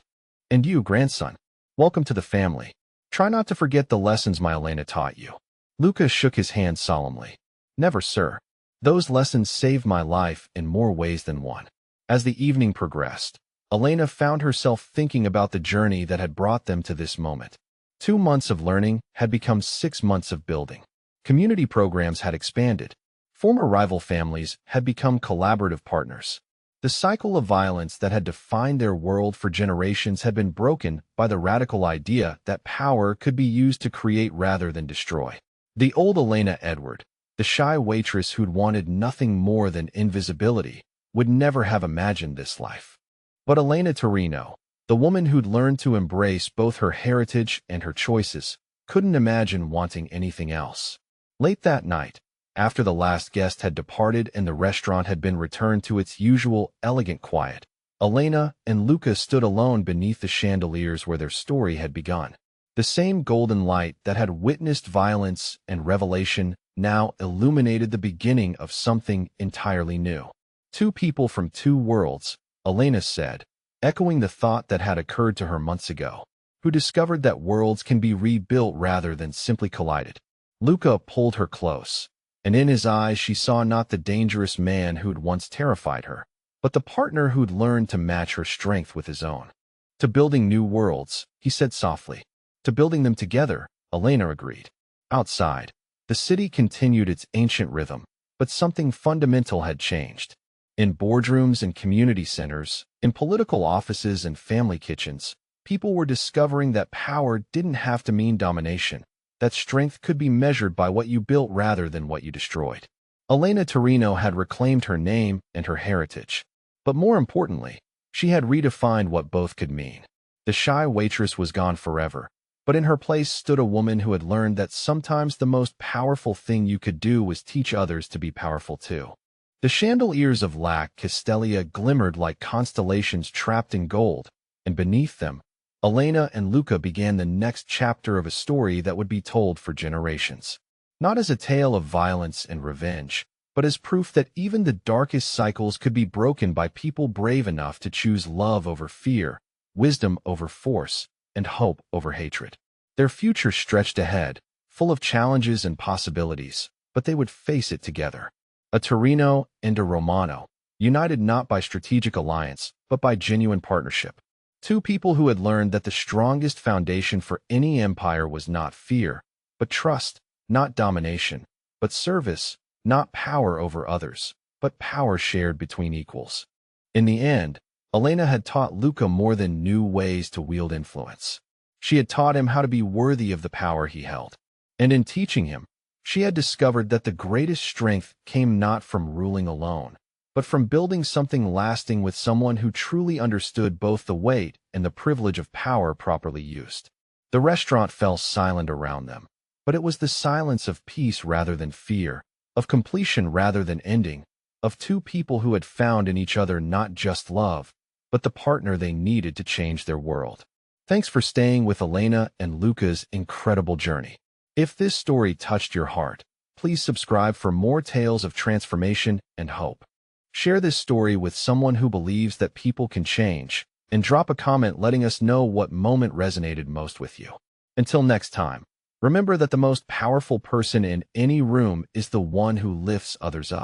And you, grandson, welcome to the family. Try not to forget the lessons my Elena taught you. Luca shook his hand solemnly. Never, sir. Those lessons saved my life in more ways than one. As the evening progressed, Elena found herself thinking about the journey that had brought them to this moment. 2 months of learning had become 6 months of building. Community programs had expanded. Former rival families had become collaborative partners. The cycle of violence that had defined their world for generations had been broken by the radical idea that power could be used to create rather than destroy. The old Elena Edward, the shy waitress who'd wanted nothing more than invisibility, would never have imagined this life. But Elena Torino, the woman who'd learned to embrace both her heritage and her choices, couldn't imagine wanting anything else. Late that night, after the last guest had departed and the restaurant had been returned to its usual elegant quiet, Elena and Luca stood alone beneath the chandeliers where their story had begun. The same golden light that had witnessed violence and revelation now illuminated the beginning of something entirely new. Two people from two worlds, Elena said, echoing the thought that had occurred to her months ago, who discovered that worlds can be rebuilt rather than simply collided. Luca pulled her close, and in his eyes she saw not the dangerous man who'd once terrified her, but the partner who'd learned to match her strength with his own. To building new worlds, he said softly. To building them together, Elena agreed. Outside, the city continued its ancient rhythm, but something fundamental had changed. In boardrooms and community centers, in political offices and family kitchens, people were discovering that power didn't have to mean domination, that strength could be measured by what you built rather than what you destroyed. Elena Torino had reclaimed her name and her heritage, But more importantly, she had redefined what both could mean. The shy waitress was gone forever, but in her place stood a woman who had learned that sometimes the most powerful thing you could do was teach others to be powerful too. The chandeliers of Lac Castelia glimmered like constellations trapped in gold, and beneath them, Elena and Luca began the next chapter of a story that would be told for generations. Not as a tale of violence and revenge, but as proof that even the darkest cycles could be broken by people brave enough to choose love over fear, wisdom over force, and hope over hatred. Their future stretched ahead, full of challenges and possibilities, but they would face it together. A Torino and a Romano, united not by strategic alliance, but by genuine partnership. Two people who had learned that the strongest foundation for any empire was not fear, but trust, not domination, but service, not power over others, but power shared between equals. In the end, Elena had taught Luca more than new ways to wield influence. She had taught him how to be worthy of the power he held. And in teaching him, she had discovered that the greatest strength came not from ruling alone, but from building something lasting with someone who truly understood both the weight and the privilege of power properly used. The restaurant fell silent around them, but it was the silence of peace rather than fear, of completion rather than ending, of two people who had found in each other not just love, but the partner they needed to change their world. Thanks for staying with Elena and Luca's incredible journey. If this story touched your heart, please subscribe for more tales of transformation and hope. Share this story with someone who believes that people can change, and drop a comment letting us know what moment resonated most with you. Until next time, remember that the most powerful person in any room is the one who lifts others up.